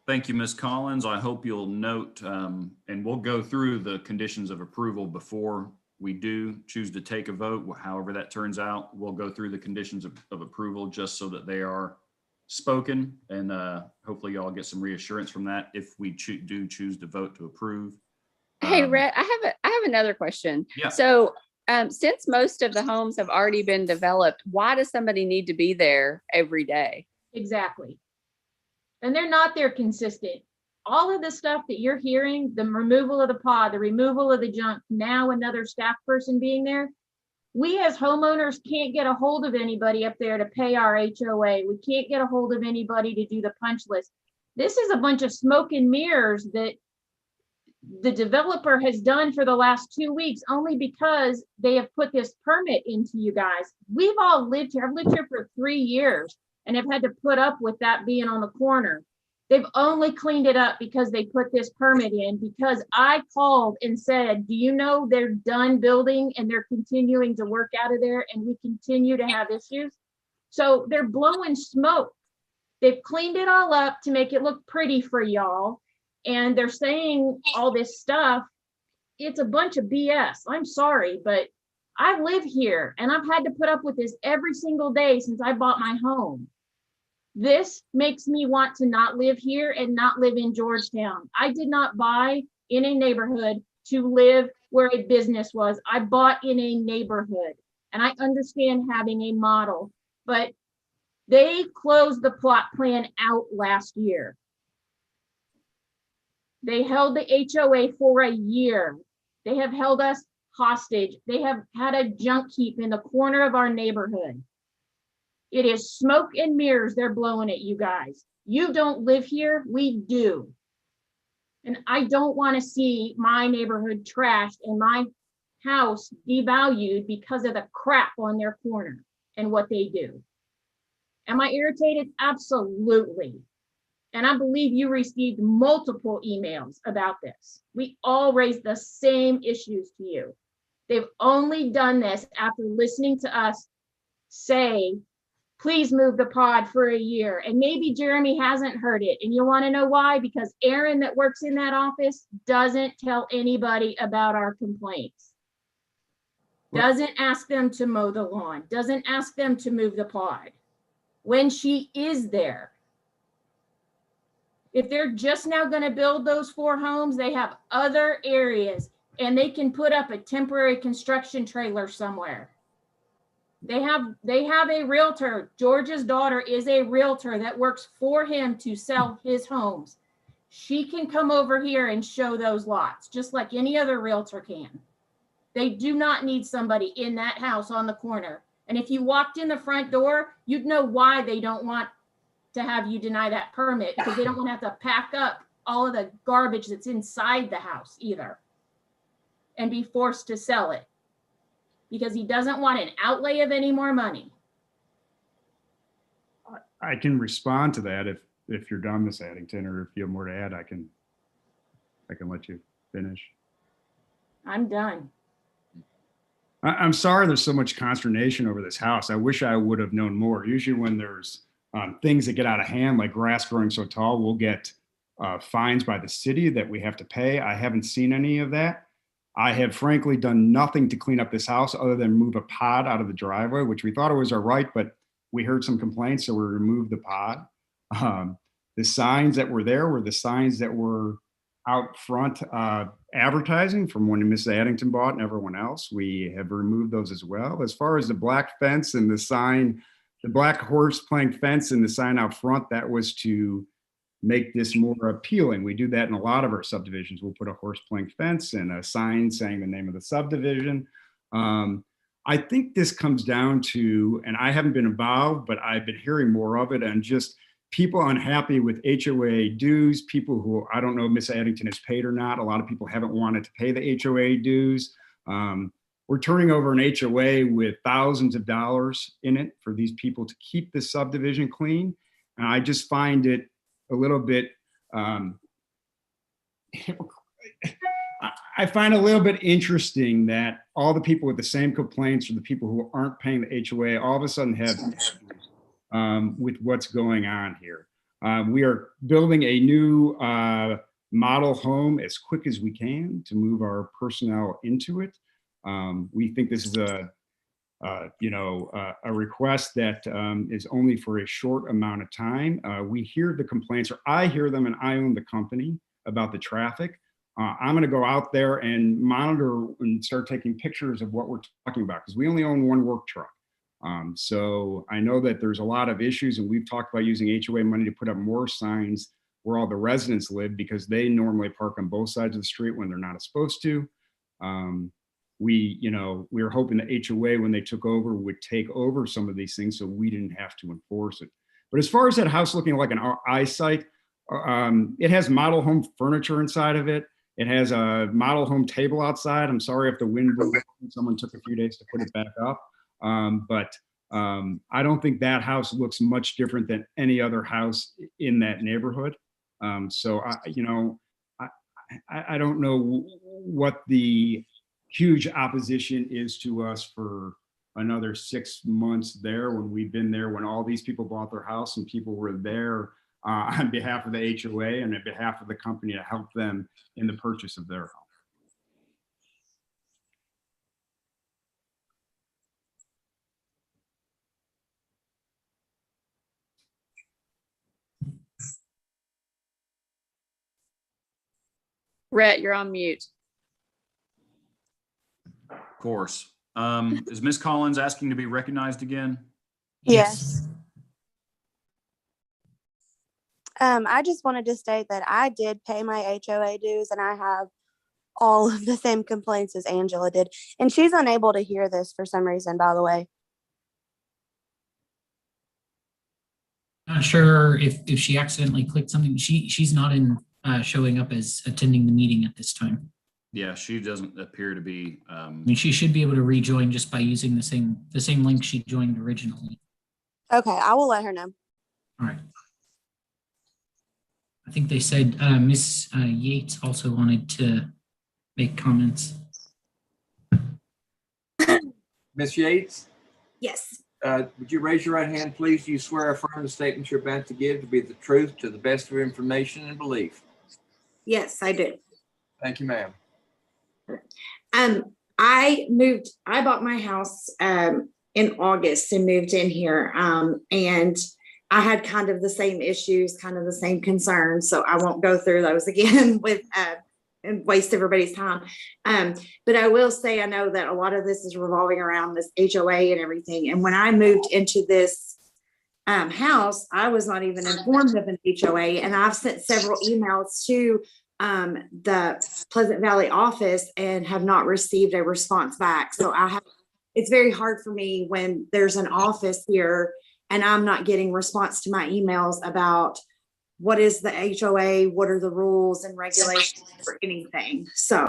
Thank you, Ms. Collins. I hope you'll note, and we'll go through the conditions of approval before we do choose to take a vote. However that turns out, we'll go through the conditions of approval just so that they are spoken, and hopefully y'all get some reassurance from that if we do choose to vote to approve. Hey, Rhett, I have another question. Yeah. So since most of the homes have already been developed, why does somebody need to be there every day? Exactly. And they're not there consistent. All of the stuff that you're hearing, the removal of the pod, the removal of the junk, now another staff person being there, we as homeowners can't get a hold of anybody up there to pay our HOA. We can't get a hold of anybody to do the punch list. This is a bunch of smoke and mirrors that the developer has done for the last 2 weeks only because they have put this permit into you guys. We've all lived here. I've lived here for 3 years and have had to put up with that being on the corner. They've only cleaned it up because they put this permit in, because I called and said, do you know they're done building and they're continuing to work out of there and we continue to have issues? So they're blowing smoke. They've cleaned it all up to make it look pretty for y'all. And they're saying all this stuff. It's a bunch of BS. I'm sorry, but I live here and I've had to put up with this every single day since I bought my home. This makes me want to not live here and not live in Georgetown. I did not buy in a neighborhood to live where a business was. I bought in a neighborhood, and I understand having a model, but they closed the plot plan out last year. They held the HOA for a year. They have held us hostage. They have had a junk heap in the corner of our neighborhood. It is smoke and mirrors they're blowing at you guys. You don't live here, we do. And I don't want to see my neighborhood trashed and my house devalued because of the crap on their corner and what they do. Am I irritated? Absolutely. And I believe you received multiple emails about this. We all raised the same issues to you. They've only done this after listening to us say, please move the pod for a year. And maybe Jeremy hasn't heard it. And you want to know why? Because Aaron that works in that office doesn't tell anybody about our complaints. Doesn't ask them to mow the lawn, doesn't ask them to move the pod when she is there. If they're just now going to build those 4 homes, they have other areas and they can put up a temporary construction trailer somewhere. They have a realtor. George's daughter is a realtor that works for him to sell his homes. She can come over here and show those lots just like any other realtor can. They do not need somebody in that house on the corner. And if you walked in the front door, you'd know why they don't want to have you deny that permit, because they don't want to have to pack up all of the garbage that's inside the house either and be forced to sell it, because he doesn't want an outlay of any more money. I can respond to that if you're done, Ms. Addington, or if you have more to add, I can let you finish. I'm done. I'm sorry there's so much consternation over this house. I wish I would have known more. Usually when there's things that get out of hand, like grass growing so tall, we'll get fines by the city that we have to pay. I haven't seen any of that. I have frankly done nothing to clean up this house other than move a pod out of the driveway, which we thought it was all right, but we heard some complaints, so we removed the pod. The signs that were there were the signs that were out front advertising from when Miss Addington bought and everyone else. We have removed those as well. As far as the black fence and the sign, the black horse playing fence and the sign out front, that was to make this more appealing. We do that in a lot of our subdivisions. We'll put a horse playing fence and a sign saying the name of the subdivision. I think this comes down to, and I haven't been involved, but I've been hearing more of it, and just people unhappy with HOA dues, people who, I don't know if Miss Addington has paid or not. A lot of people haven't wanted to pay the HOA dues. We're turning over an HOA with thousands of dollars in it for these people to keep the subdivision clean. And I just find it a little bit, I find a little bit interesting that all the people with the same complaints are the people who aren't paying the HOA all of a sudden have with what's going on here. We are building a new model home as quick as we can to move our personnel into it. We think this is a request that is only for a short amount of time. We hear the complaints, or I hear them, and I own the company, about the traffic. I'm going to go out there and monitor and start taking pictures of what we're talking about, because we only own one work truck. So I know that there's a lot of issues, and we've talked about using HOA money to put up more signs where all the residents live, because they normally park on both sides of the street when they're not supposed to. We were hoping the HOA, when they took over, would take over some of these things so we didn't have to enforce it. But as far as that house looking like an eyesite, it has model home furniture inside of it. It has a model home table outside. I'm sorry if the wind blew, someone took a few days to put it back up. But I don't think that house looks much different than any other house in that neighborhood. So I don't know what the huge opposition is to us for another 6 months there, when we've been there, when all these people bought their house and people were there on behalf of the HOA and on behalf of the company to help them in the purchase of their home. Rhett, you're on mute. Of course. Is Ms. Collins asking to be recognized again? Yes. I just wanted to state that I did pay my HOA dues, and I have all of the same complaints as Angela did. And she's unable to hear this for some reason, by the way. Not sure if she accidentally clicked something. She's not in showing up as attending the meeting at this time. Yeah, she doesn't appear to be. I mean, she should be able to rejoin just by using the same link she joined originally. Okay, I will let her know. All right. I think they said Miss Yates also wanted to make comments. Miss Yates, Yes, would you raise your right hand, please? Do you swear or affirm the statements you're about to give to be the truth, to the best of your information and belief? yes, I do. Thank you, ma'am. I bought my house in August and moved in here. And I had kind of the same issues, kind of the same concerns. So I won't go through those again with and waste everybody's time. But I will say, I know that a lot of this is revolving around this HOA and everything. And when I moved into this house, I was not even informed of an HOA. And I've sent several emails to the Pleasant Valley office and have not received a response back. So it's very hard for me when there's an office here and I'm not getting response to my emails about what is the HOA, what are the rules and regulations for anything. So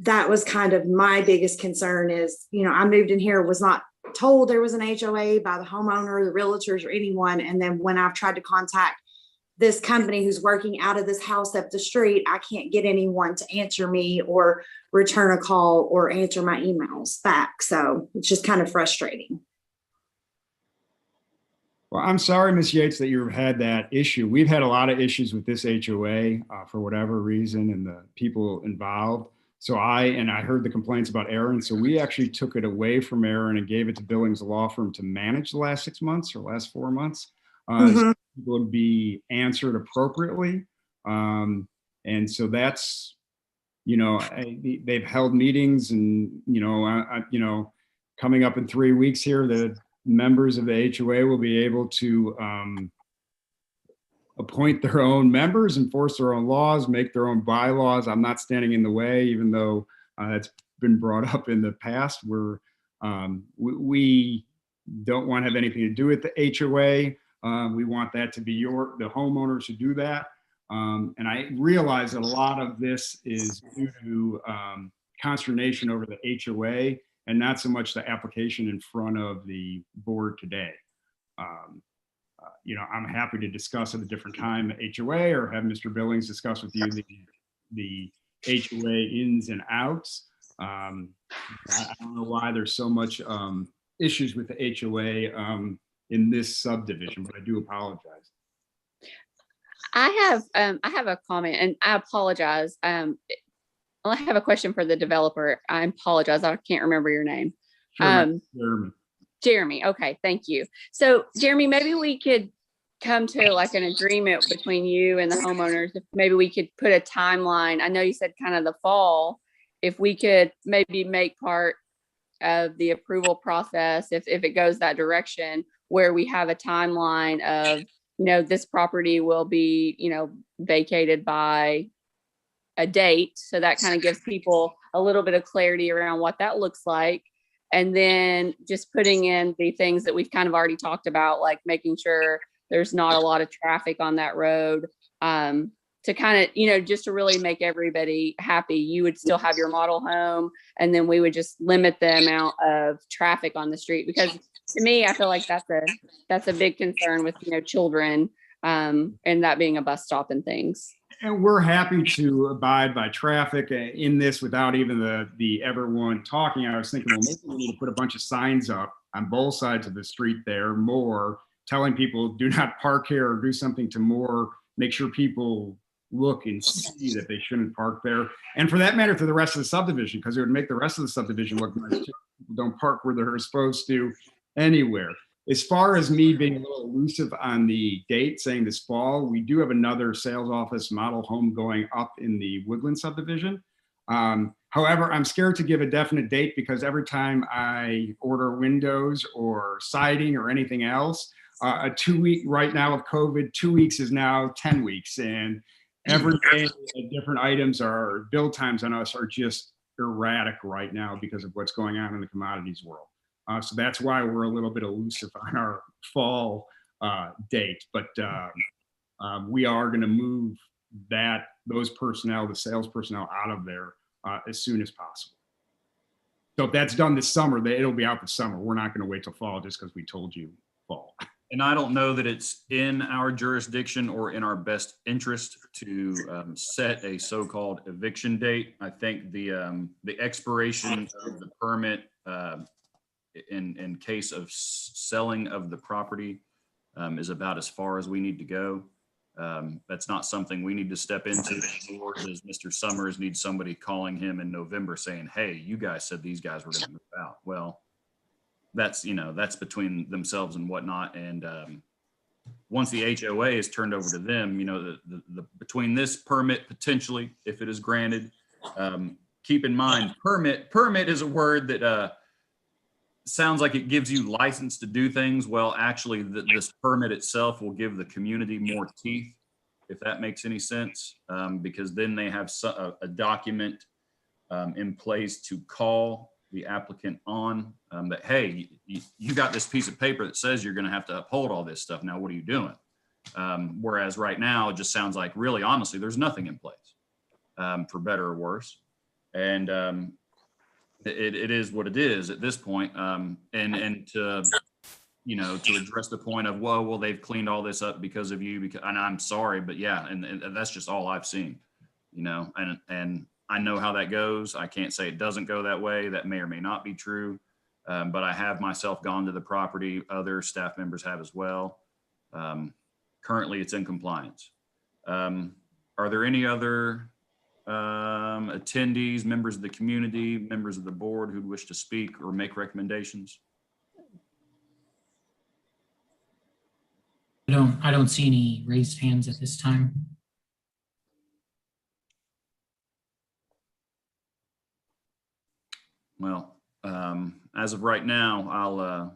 that was kind of my biggest concern is, I moved in here, was not told there was an HOA by the homeowner, the realtors, or anyone. And then when I've tried to contact this company who's working out of this house up the street, I can't get anyone to answer me or return a call or answer my emails back. So it's just kind of frustrating. Well, I'm sorry, Ms. Yates, that you've had that issue. We've had a lot of issues with this HOA for whatever reason and the people involved. So I heard the complaints about Aaron. So we actually took it away from Aaron and gave it to Billings Law Firm to manage the last 6 months or last 4 months. So people would be answered appropriately. And so that's, they've held meetings and, coming up in 3 weeks here, the members of the HOA will be able to appoint their own members, enforce their own laws, make their own bylaws. I'm not standing in the way, even though it's been brought up in the past. We don't want to have anything to do with the HOA. We want that to be the homeowners who do that. And I realize that a lot of this is due to consternation over the HOA and not so much the application in front of the board today. I'm happy to discuss at a different time the HOA, or have Mr. Billings discuss with you the HOA ins and outs. I don't know why there's so much issues with the HOA in this subdivision, but I do apologize. I have a comment, and I apologize. I have a question for the developer. I apologize. I can't remember your name. Sure, Jeremy. Okay. Thank you. So Jeremy, maybe we could come to like an agreement between you and the homeowners. If maybe we could put a timeline. I know you said kind of the fall. If we could maybe make part of the approval process, if it goes that direction, where we have a timeline of, this property will be, vacated by a date. So that kind of gives people a little bit of clarity around what that looks like. And then just putting in the things that we've kind of already talked about, like making sure there's not a lot of traffic on that road, to kind of, just to really make everybody happy. You would still have your model home, and then we would just limit the amount of traffic on the street, because to me, I feel like that's a big concern with, children, and that being a bus stop and things. And we're happy to abide by traffic in this without even the everyone talking. I was thinking, well, maybe we need to put a bunch of signs up on both sides of the street there, more telling people do not park here, or do something to more make sure people look and see that they shouldn't park there. And for that matter, to the rest of the subdivision, because it would make the rest of the subdivision look nice too. People don't park where they're supposed to anywhere. As far as me being a little elusive on the date, saying this fall, we do have another sales office model home going up in the Woodland subdivision. However, I'm scared to give a definite date, because every time I order windows or siding or anything else, a 2 week right now of COVID, 2 weeks is now 10 weeks. And every day different items are build times on us are just erratic right now because of what's going on in the commodities world. So that's why we're a little bit elusive on our fall date, but we are going to move those personnel, the sales personnel, out of there as soon as possible. So if that's done this summer, it'll be out this summer. We're not going to wait till fall just because we told you fall. And I don't know that it's in our jurisdiction or in our best interest to set a so-called eviction date. I think the expiration of the permit in case of selling of the property is about as far as we need to go. That's not something we need to step into, nor does Mr. Summers need somebody calling him in November saying, hey, you guys said these guys were going to move out. Well, that's between themselves and whatnot. And once the HOA is turned over to them, the between this permit potentially, if it is granted, keep in mind, permit is a word that sounds like it gives you license to do things. Well, actually, this permit itself will give the community more teeth, if that makes any sense, because then they have a document in place to call the applicant on that, hey, you got this piece of paper that says you're going to have to uphold all this stuff. Now, what are you doing? Whereas right now, it just sounds like, really, honestly, there's nothing in place, for better or worse. And it is what it is at this point. And to, to address the point of, well, they've cleaned all this up because of you, and I'm sorry, but yeah, and that's just all I've seen, and I know how that goes. I can't say it doesn't go that way. That may or may not be true. But I have myself gone to the property. Other staff members have as well. Currently, it's in compliance. Are there any other attendees, members of the community, members of the board who wish to speak or make recommendations? I don't see any raised hands at this time. Well, as of right now, I'll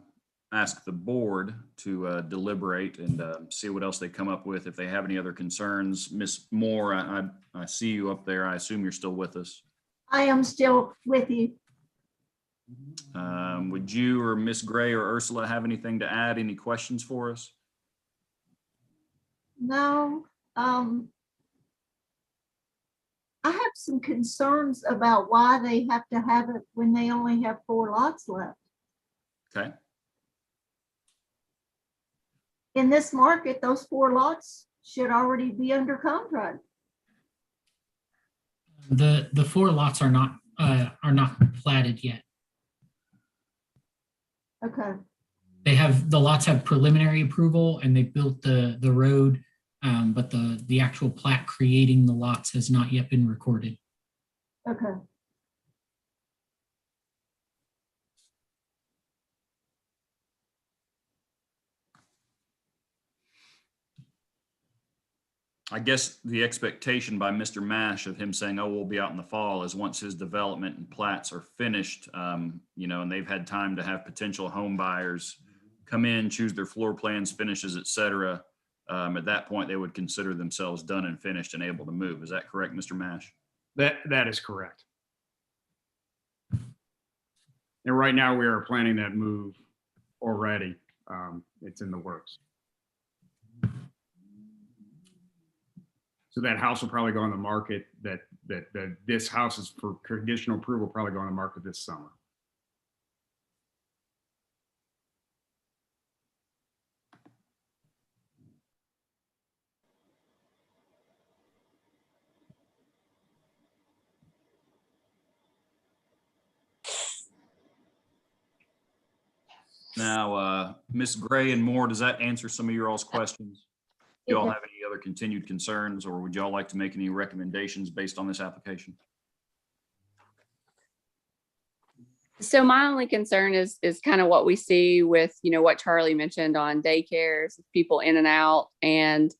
ask the board to deliberate and see what else they come up with. If they have any other concerns, Miss Moore, I see you up there. I assume you're still with us. I am still with you. Would you or Miss Gray or Ursula have anything to add? Any questions for us? No, I have some concerns about why they have to have it when they only have 4 lots left. Okay. In this market, those 4 lots should already be under contract. The 4 lots are not platted yet. Okay, The lots have preliminary approval and they built the road, but the actual plat creating the lots has not yet been recorded. okay. I guess the expectation by Mr. Mash of him saying, oh, we'll be out in the fall is once his development and plats are finished, you know, and they've had time to have potential home buyers come in, choose their floor plans, finishes, et cetera. At that point, they would consider themselves done and finished and able to move. Is that correct, Mr. Mash? That is correct. And right now we are planning that move already. It's in the works. So that house will probably go on the market. This house is for conditional approval, probably go on the market this summer. Now, Ms. Gray and Moore, does that answer some of your all's questions? Do you all have any other continued concerns, or would y'all like to make any recommendations based on this application? So my only concern is kind of what we see with, you know, what Charlie mentioned on daycares, people in and out, and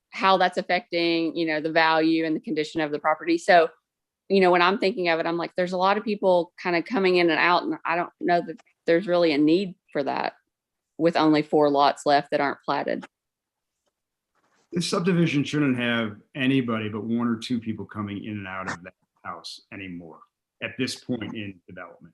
how that's affecting, you know, the value and the condition of the property. So, you know, when I'm thinking of it, I'm like, there's a lot of people kind of coming in and out, and I don't know that there's really a need for that with only 4 lots left that aren't platted. This subdivision shouldn't have anybody but 1 or 2 people coming in and out of that house anymore at this point in development.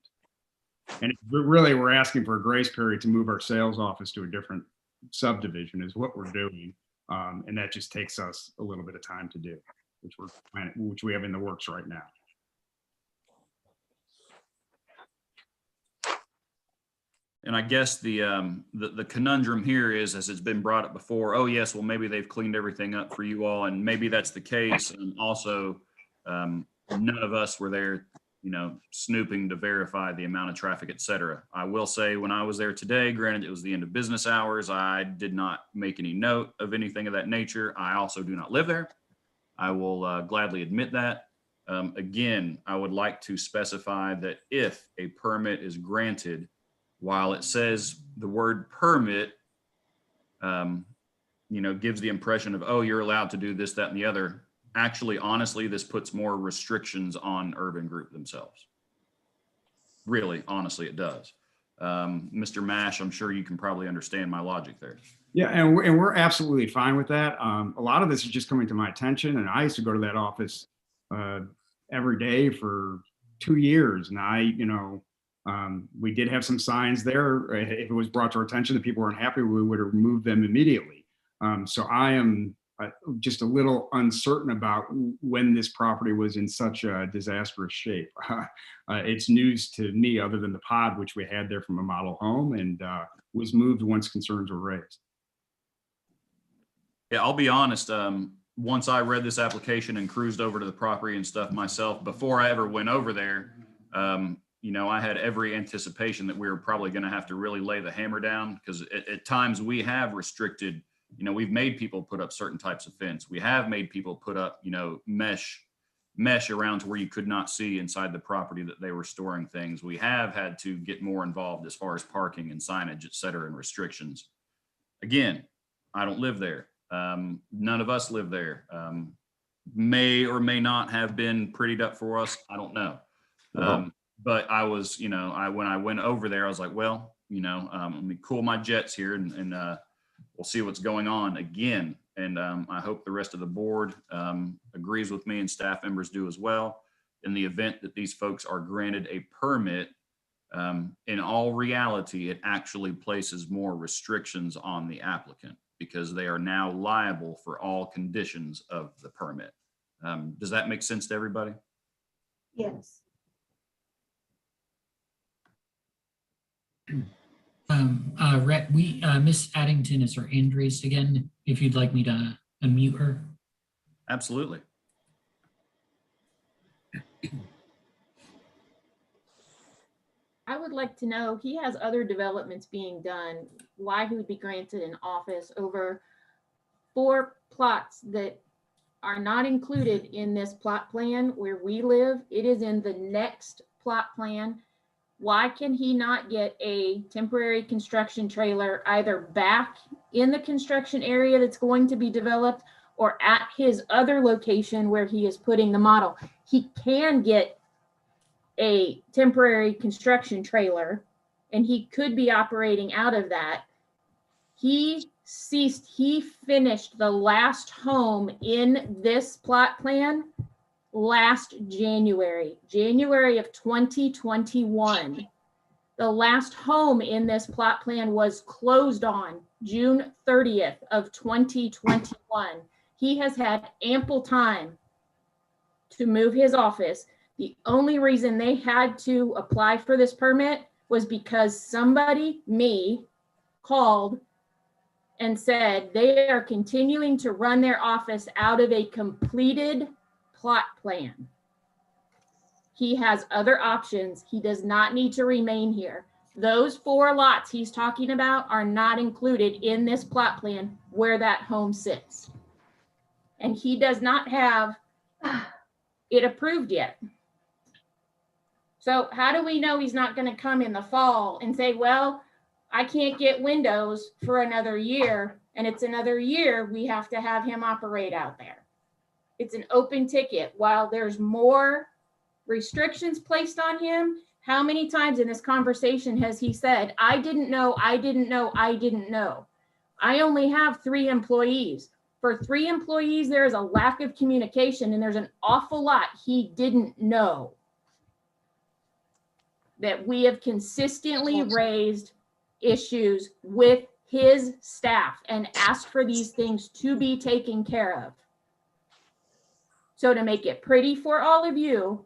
And really, we're asking for a grace period to move our sales office to a different subdivision is what we're doing. And that just takes us a little bit of time to do, which we have in the works right now. And I guess the conundrum here is, as it's been brought up before, oh yes, well maybe they've cleaned everything up for you all, and maybe that's the case. And also, none of us were there, you know, snooping to verify the amount of traffic, et cetera. I will say, when I was there today, granted it was the end of business hours, I did not make any note of anything of that nature. I also do not live there. I will gladly admit that. Again, I would like to specify that if a permit is granted, while it says the word permit, you know, gives the impression of, oh, you're allowed to do this, that, and the other. Actually, honestly, this puts more restrictions on Urban Group themselves. Really, honestly, it does. Mr. Mash, I'm sure you can probably understand my logic there. Yeah, and we're absolutely fine with that. A lot of this is just coming to my attention, and I used to go to that office every day for 2 years, and you know, we did have some signs there. If it was brought to our attention that people weren't happy, we would have removed them immediately. So I am just a little uncertain about when this property was in such a disastrous shape. It's news to me, other than the pod, which we had there from a model home, and was moved once concerns were raised. Yeah, I'll be honest. Once I read this application and cruised over to the property and stuff myself, before I ever went over there, you know, I had every anticipation that we were probably going to have to really lay the hammer down, because at times we have restricted, you know, we've made people put up certain types of fence. We have made people put up, you know, mesh around to where you could not see inside the property that they were storing things. We have had to get more involved as far as parking and signage, et cetera, and restrictions. Again, I don't live there. None of us live there. May or may not have been prettied up for us. I don't know. But I was, when I went over there, I was like, well, let me cool my jets here and we'll see what's going on again. And I hope the rest of the board agrees with me and staff members do as well. In the event that these folks are granted a permit, in all reality, it actually places more restrictions on the applicant because they are now liable for all conditions of the permit. Does that make sense to everybody? Yes. Miss Addington is her hand raised again. If you'd like me to unmute her. Absolutely. I would like to know, he has other developments being done, why he would be granted an office over 4 plots that are not included in this plot plan where we live. It is in the next plot plan. Why can he not get a temporary construction trailer either back in the construction area that's going to be developed or at his other location where he is putting the model? He can get a temporary construction trailer and he could be operating out of that. He finished the last home in this plot plan last January of 2021. The last home in this plot plan was closed on June 30th of 2021. He has had ample time to move his office. The only reason they had to apply for this permit was because somebody, me, called and said they are continuing to run their office out of a completed plot plan. He has other options. He does not need to remain here. Those 4 lots he's talking about are not included in this plot plan where that home sits. And he does not have it approved yet. So how do we know he's not going to come in the fall and say, well, I can't get windows for another year, and it's another year we have to have him operate out there? It's an open ticket. While there's more restrictions placed on him, how many times in this conversation has he said, I didn't know, I didn't know, I didn't know? I only have 3 employees. For 3 employees, there is a lack of communication, and there's an awful lot he didn't know that we have consistently raised issues with his staff and asked for these things to be taken care of. So to make it pretty for all of you,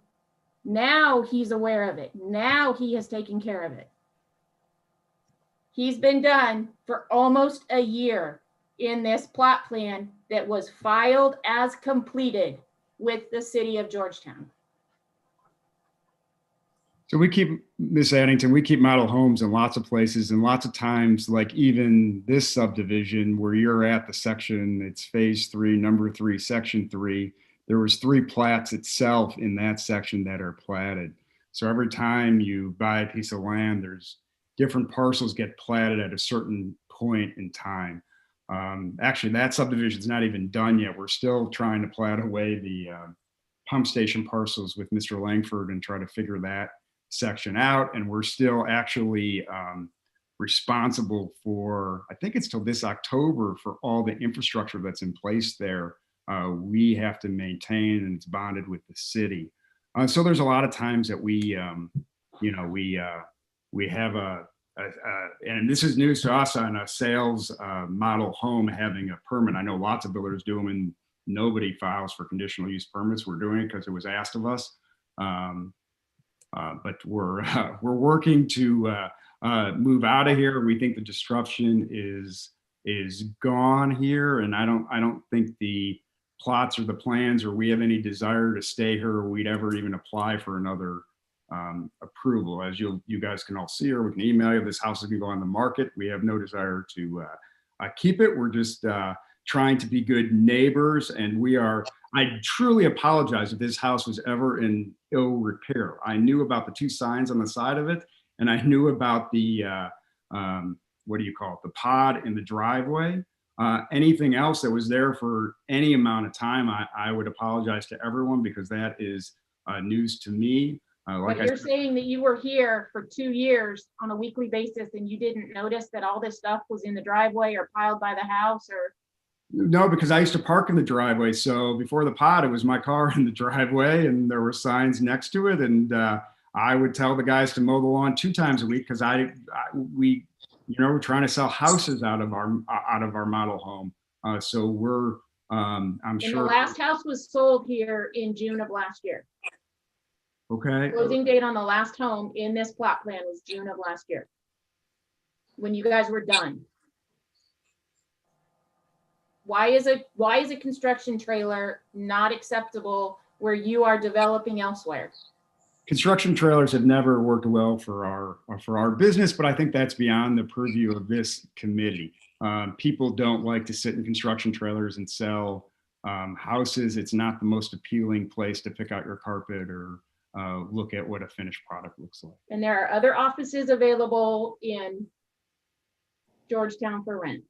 now he's aware of it. Now he has taken care of it. He's been done for almost a year in this plot plan that was filed as completed with the city of Georgetown. So we keep, Miss Addington, we keep model homes in lots of places, and lots of times, like even this subdivision where you're at, the section, it's phase 3, number 3, section 3, there was 3 plats itself in that section that are platted. So every time you buy a piece of land, there's different parcels get platted at a certain point in time. Actually, that subdivision is not even done yet. We're still trying to plat away the pump station parcels with Mr. Langford and try to figure that section out. And we're still actually responsible for, I think it's till this October, for all the infrastructure that's in place there. We have to maintain, and it's bonded with the city. So there's a lot of times that we have and this is news to us, on a sales model home having a permit. I know lots of builders do them and nobody files for conditional use permits. We're doing it because it was asked of us. But we're working to move out of here. We think the disruption is gone here, and I don't think the plots or the plans or we have any desire to stay here, or we'd ever even apply for another approval. As you guys can all see, or we can email you, this house is gonna go on the market. We have no desire to keep it. We're just trying to be good neighbors, and I truly apologize if this house was ever in ill repair. I knew about the 2 signs on the side of it, and I knew about the, what do you call it, the pod in the driveway. Anything else that was there for any amount of time, I would apologize to everyone, because that is news to me. Like But I you're said, saying that you were here for 2 years on a weekly basis and you didn't notice that all this stuff was in the driveway or piled by the house or? no, because I used to park in the driveway. So before the pod, it was my car in the driveway and there were signs next to it. And I would tell the guys to mow the lawn 2 times a week because we, we're trying to sell houses out of our model home. So we're, I'm And the sure. last house was sold here in June of last year. Okay. Closing date on the last home in this plot plan was June of last year. When you guys were done. Why is a construction trailer not acceptable where you are developing elsewhere? Construction trailers have never worked well for our business, but I think that's beyond the purview of this committee. People don't like to sit in construction trailers and sell houses. It's not the most appealing place to pick out your carpet or look at what a finished product looks like. And there are other offices available in Georgetown for rent.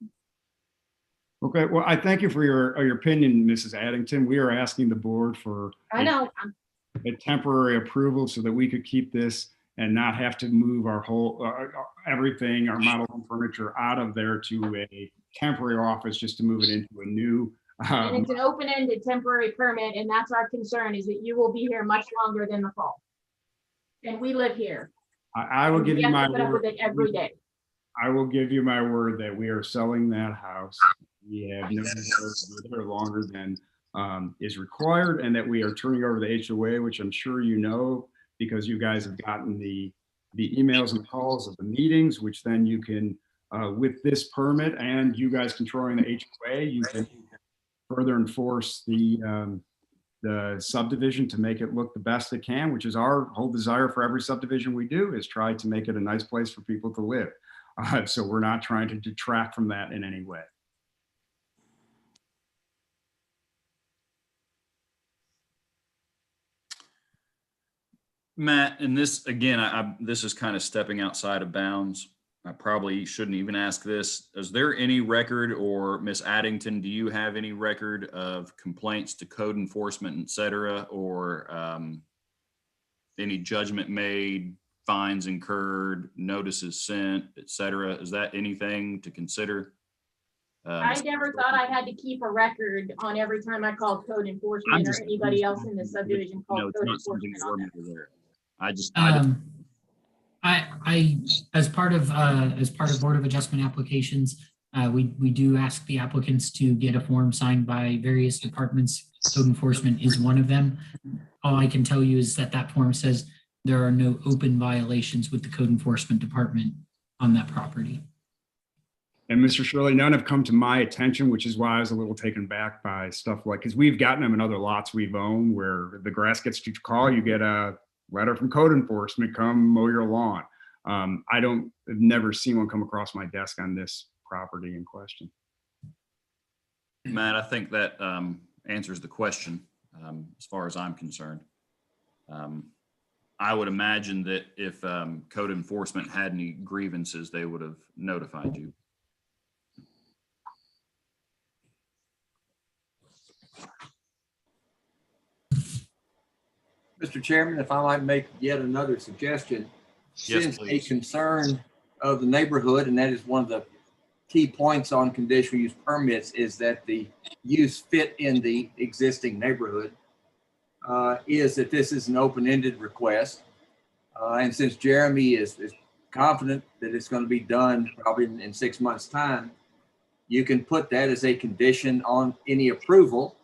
Okay, well, I thank you for your opinion, Mrs. Addington. We are asking the board for I know. a temporary approval so that we could keep this and not have to move our whole, everything, our model home furniture out of there to a temporary office just to move it into a new. And it's an open-ended temporary permit, and that's our concern, is that you will be here much longer than the fall. And we live here. I will give We you have my to put up word. with it every day. I will give you my word that we are selling that house. We have no desire to be there longer than is required, and that we are turning over the HOA, which I'm sure you know, because you guys have gotten the emails and calls of the meetings, which then you can, with this permit and you guys controlling the HOA, you can further enforce the subdivision to make it look the best it can, which is our whole desire for every subdivision we do, is try to make it a nice place for people to live. So we're not trying to detract from that in any way. Matt, and this, again, this is kind of stepping outside of bounds. I probably shouldn't even ask this. Is there any record, or Miss Addington, do you have any record of complaints to code enforcement, et cetera, or any judgment made, fines incurred, notices sent, et cetera? Is that anything to consider? I never thought I had to keep a record on every time I called code enforcement or anybody else in the subdivision called code enforcement on that. I as part of Board of Adjustment applications, we do ask the applicants to get a form signed by various departments. Code enforcement is one of them. All I can tell you is that form says there are no open violations with the code enforcement department on that property. And Mr. Shirley, none have come to my attention, which is why I was a little taken back by stuff like, because we've gotten them in other lots we've owned where the grass gets to call, you get a letter from code enforcement, come mow your lawn. I've never seen one come across my desk on this property in question. Matt, I think that answers the question as far as I'm concerned. I would imagine that if code enforcement had any grievances, they would have notified you. Mr. Chairman, if I might make yet another suggestion, Yes, since a please. concern of the neighborhood, and that is one of the key points on conditional use permits, is that the use fit in the existing neighborhood, is that this is an open-ended request. And since Jeremy is confident that it's going to be done probably in 6 months' time, you can put that as a condition on any approval.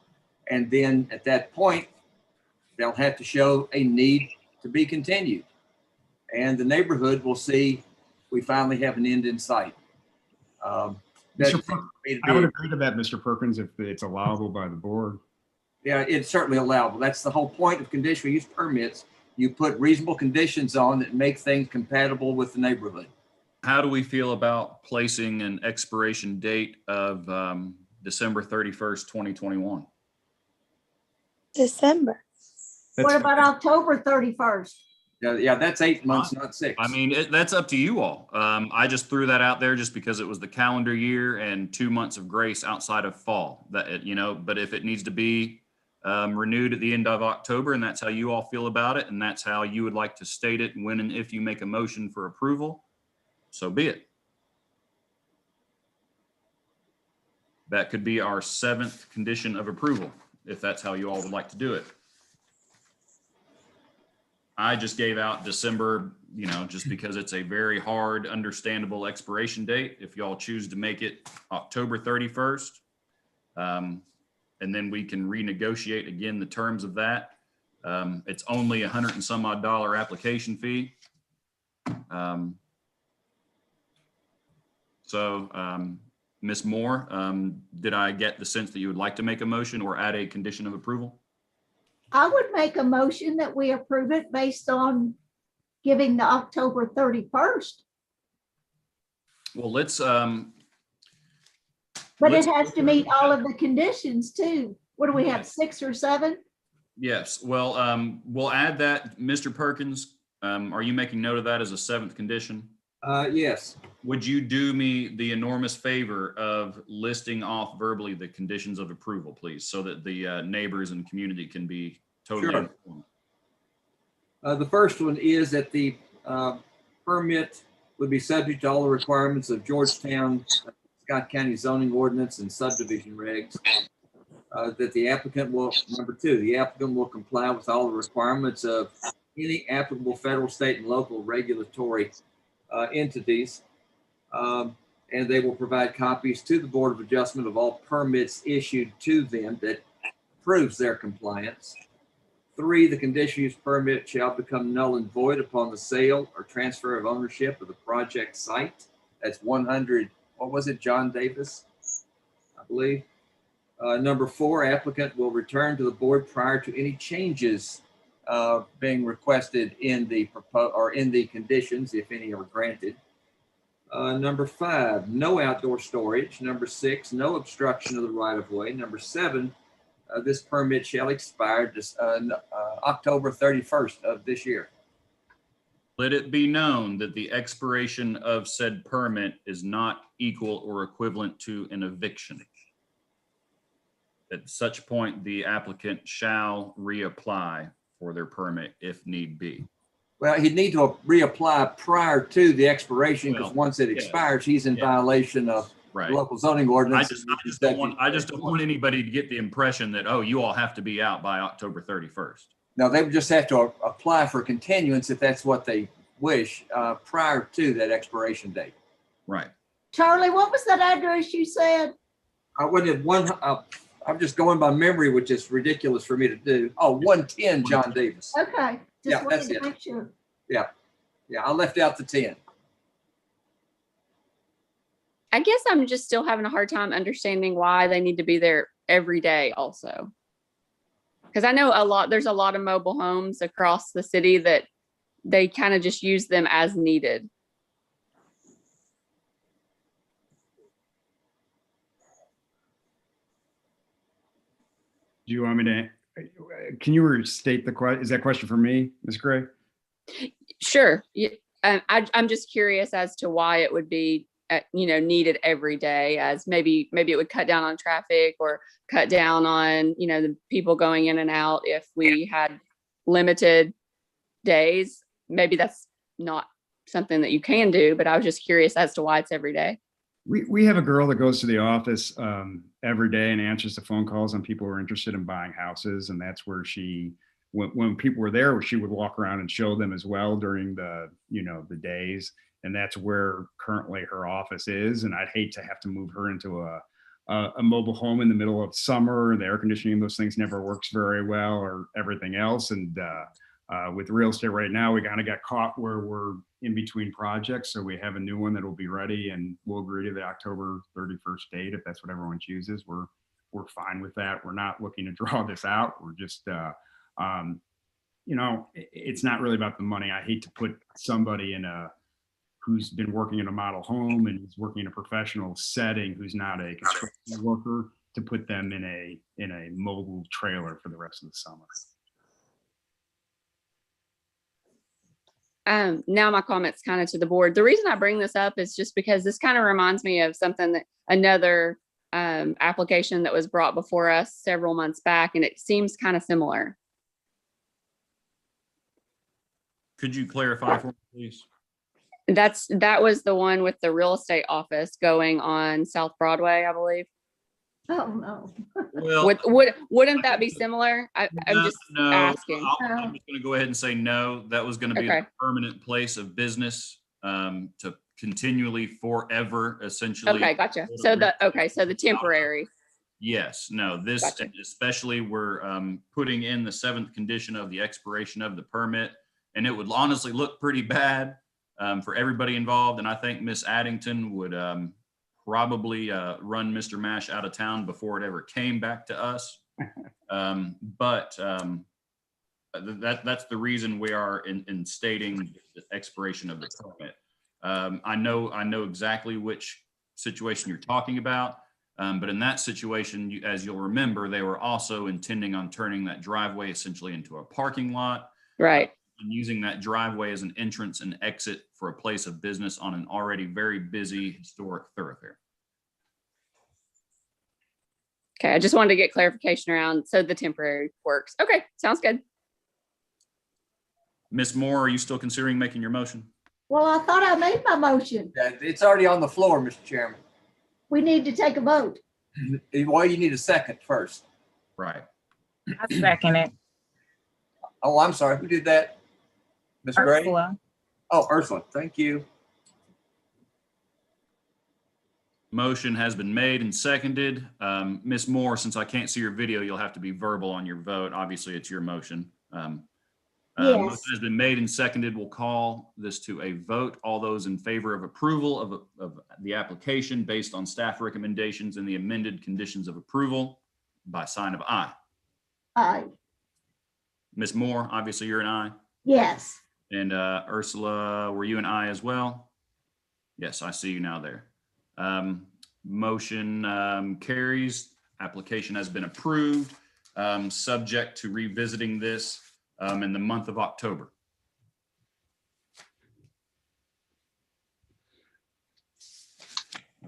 And then at that point, they'll have to show a need to be continued. And the neighborhood will see we finally have an end in sight. I would agree to that, Mr. Perkins, if it's allowable by the board. Yeah, it's certainly allowable. That's the whole point of conditional use permits. You put reasonable conditions on that make things compatible with the neighborhood. How do we feel about placing an expiration date of December 31st, 2021? December. What about October 31st? Yeah, that's 8 months, not 6. I mean, that's up to you all. I just threw that out there just because it was the calendar year and 2 months of grace outside of fall. That, but if it needs to be renewed at the end of October, and that's how you all feel about it, and that's how you would like to state it when and if you make a motion for approval, so be it. That could be our 7th condition of approval, if that's how you all would like to do it. I just gave out December, just because it's a very hard, understandable expiration date. If y'all choose to make it October 31st, and then we can renegotiate again the terms of that. It's only $100 and some odd application fee. Ms. Moore, did I get the sense that you would like to make a motion or add a condition of approval? I would make a motion that we approve it based on giving the October 31st. Well, let's. But Let's it has to meet all of the conditions too. What do we have, 6 or 7? Yes, well, we'll add that. Mr. Perkins, are you making note of that as a 7th condition? Yes. Would you do me the enormous favor of listing off verbally the conditions of approval, please, so that the neighbors and community can be totally Sure. informed? The first one is that the permit would be subject to all the requirements of Georgetown-Scott County zoning ordinance and subdivision regs. That the applicant will, number 2, the applicant will comply with all the requirements of any applicable federal, state, and local regulatory entities. And they will provide copies to the Board of Adjustment of all permits issued to them that proves their compliance. 3, the conditional use permit shall become null and void upon the sale or transfer of ownership of the project site. That's 100, what was it, John Davis, I believe. Number 4, applicant will return to the board prior to any changes being requested in the conditions, if any are granted. Number 5, no outdoor storage. Number 6, no obstruction of the right of way. Number 7, this permit shall expire October 31st of this year. Let it be known that the expiration of said permit is not equal or equivalent to an eviction. At such point, the applicant shall reapply for their permit if need be. Well, he'd need to reapply prior to the expiration, because Well, once it yeah. expires, he's in Yeah. violation of Right. local zoning I ordinance. just don't want anybody to get the impression that, oh, you all have to be out by October 31st. No, they would just have to apply for continuance if that's what they wish, prior to that expiration date. Right. Charlie, what was that address you said? I wouldn't have I'm just going by memory, which is ridiculous for me to do. Oh, 110 John Davis. Okay, Yeah, just that's wanted to it. make sure. Yeah, I left out the 10. I guess I'm just still having a hard time understanding why they need to be there every day also. Because I know there's a lot of mobile homes across the city that they kind of just use them as needed. Do you want me to, can you restate the question? Is that question for me, Ms. Gray? Sure. I'm just curious as to why it would be, needed every day, as maybe it would cut down on traffic or cut down on, the people going in and out if we had limited days. Maybe that's not something that you can do, but I was just curious as to why it's every day. We have a girl that goes to the office every day and answers the phone calls on people who are interested in buying houses. And that's where when people were there, she would walk around and show them as well during the days. And that's where currently her office is. And I'd hate to have to move her into a mobile home in the middle of summer. The air conditioning, those things never works very well, or everything else. And with real estate right now, we kind of got caught where we're in between projects. So we have a new one that will be ready, and we'll agree to the October 31st date. If that's what everyone chooses, we're fine with that. We're not looking to draw this out. We're just, it's not really about the money. I hate to put somebody who's been working in a model home and is working in a professional setting, who's not a construction worker, to put them in a mobile trailer for the rest of the summer. Now my comments kind of to the board. The reason I bring this up is just because this kind of reminds me of something that another application that was brought before us several months back, and it seems kind of similar. Could you clarify for me, please? That was the one with the real estate office going on South Broadway, I believe. Oh, no. Well, Wouldn't that be similar? I'm just asking. I'm just going to go ahead and say no. That was going to be Okay. the permanent place of business to continually forever, essentially. Okay, gotcha. So the temporary. Yes, no, this, Gotcha. especially we're putting in the 7th condition of the expiration of the permit, and it would honestly look pretty bad for everybody involved. And I think Miss Addington would probably run Mr. Mash out of town before it ever came back to us. That's the reason we are in stating the expiration of the permit. I know exactly which situation you're talking about. But in that situation, as you'll remember, they were also intending on turning that driveway essentially into a parking lot. Right. And using that driveway as an entrance and exit for a place of business on an already very busy historic thoroughfare. Okay, I just wanted to get clarification around, so the temporary works. Okay, sounds good. Ms. Moore, are you still considering making your motion? Well, I thought I made my motion. It's already on the floor, Mr. Chairman. We need to take a vote. Well, you need a second first. Right. I second it. Oh, I'm sorry. Who did that? Ms. Gray? Ursula. Oh, Ursula. Thank you. Motion has been made and seconded. Ms. Moore, since I can't see your video, you'll have to be verbal on your vote. Obviously, it's your motion. Yes. Motion has been made and seconded. We'll call this to a vote. All those in favor of approval of the application based on staff recommendations and the amended conditions of approval by sign of aye. Aye. Ms. Moore, obviously you're an aye. Yes. And Ursula, were you an aye as well? Yes, I see you now there. Motion carries. Application has been approved, subject to revisiting this in the month of October.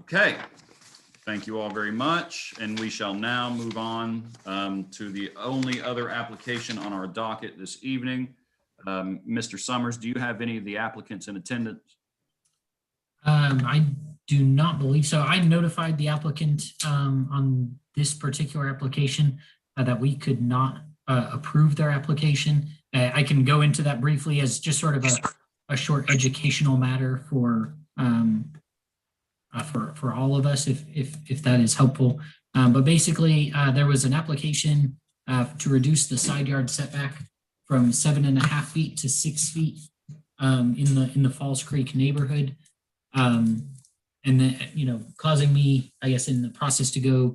Okay, thank you all very much. And we shall now move on to the only other application on our docket this evening. Mr. Summers, do you have any of the applicants in attendance? I do not believe so. I notified the applicant on this particular application that we could not approve their application. I can go into that briefly as just sort of a short educational matter for all of us, if that is helpful. But basically, there was an application to reduce the side yard setback from 7.5 feet to 6 feet in the Falls Creek neighborhood. And then, causing me, I guess, in the process to go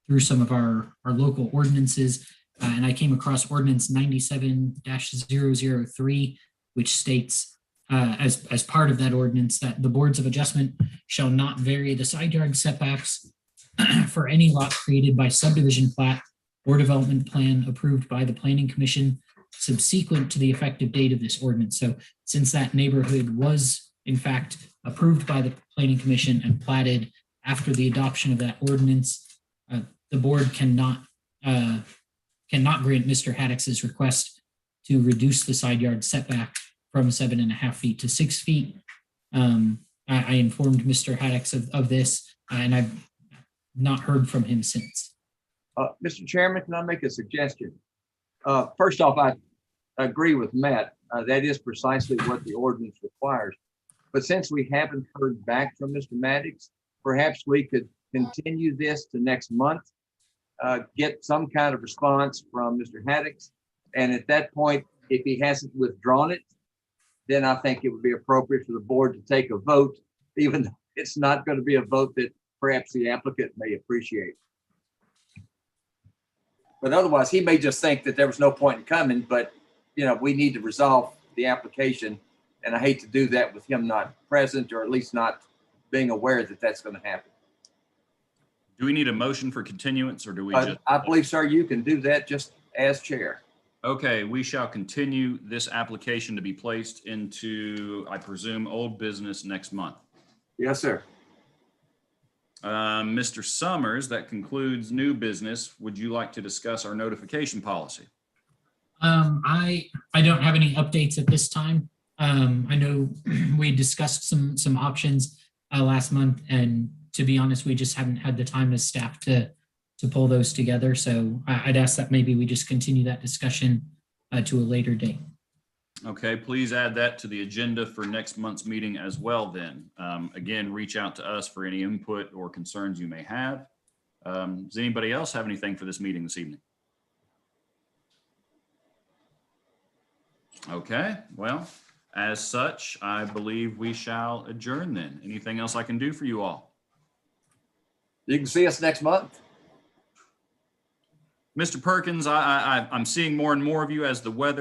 through some of our local ordinances. And I came across ordinance 97-003, which states as part of that ordinance that the boards of adjustment shall not vary the side yard setbacks for any lot created by subdivision plat or development plan approved by the Planning Commission subsequent to the effective date of this ordinance. So since that neighborhood was in fact approved by the Planning Commission and platted after the adoption of that ordinance, the board cannot grant Mr. Haddock's request to reduce the side yard setback from 7.5 feet to 6 feet. I informed Mr. Haddock's of this, and I've not heard from him since. Mr. Chairman, can I make a suggestion? First off, I agree with Matt. That is precisely what the ordinance requires. But since we haven't heard back from Mr. Maddox, perhaps we could continue this to next month, get some kind of response from Mr. Haddock's. And at that point, if he hasn't withdrawn it, then I think it would be appropriate for the board to take a vote, even though it's not going to be a vote that perhaps the applicant may appreciate. But otherwise, he may just think that there was no point in coming, but we need to resolve the application. And I hate to do that with him not present, or at least not being aware that that's going to happen. Do we need a motion for continuance, or do we just? I believe, sir, you can do that just as chair. Okay, we shall continue this application to be placed into, I presume, old business next month. Yes, sir. Mr. Summers, that concludes new business. Would you like to discuss our notification policy? I don't have any updates at this time. I know we discussed some options last month, and to be honest, we just haven't had the time as staff to pull those together. So I'd ask that maybe we just continue that discussion to a later date. Okay, please add that to the agenda for next month's meeting as well then. Again, reach out to us for any input or concerns you may have. Does anybody else have anything for this meeting this evening? Okay, well, as such, I believe we shall adjourn then. Anything else I can do for you all? You can see us next month. Mr. Perkins, I'm seeing more and more of you as the weather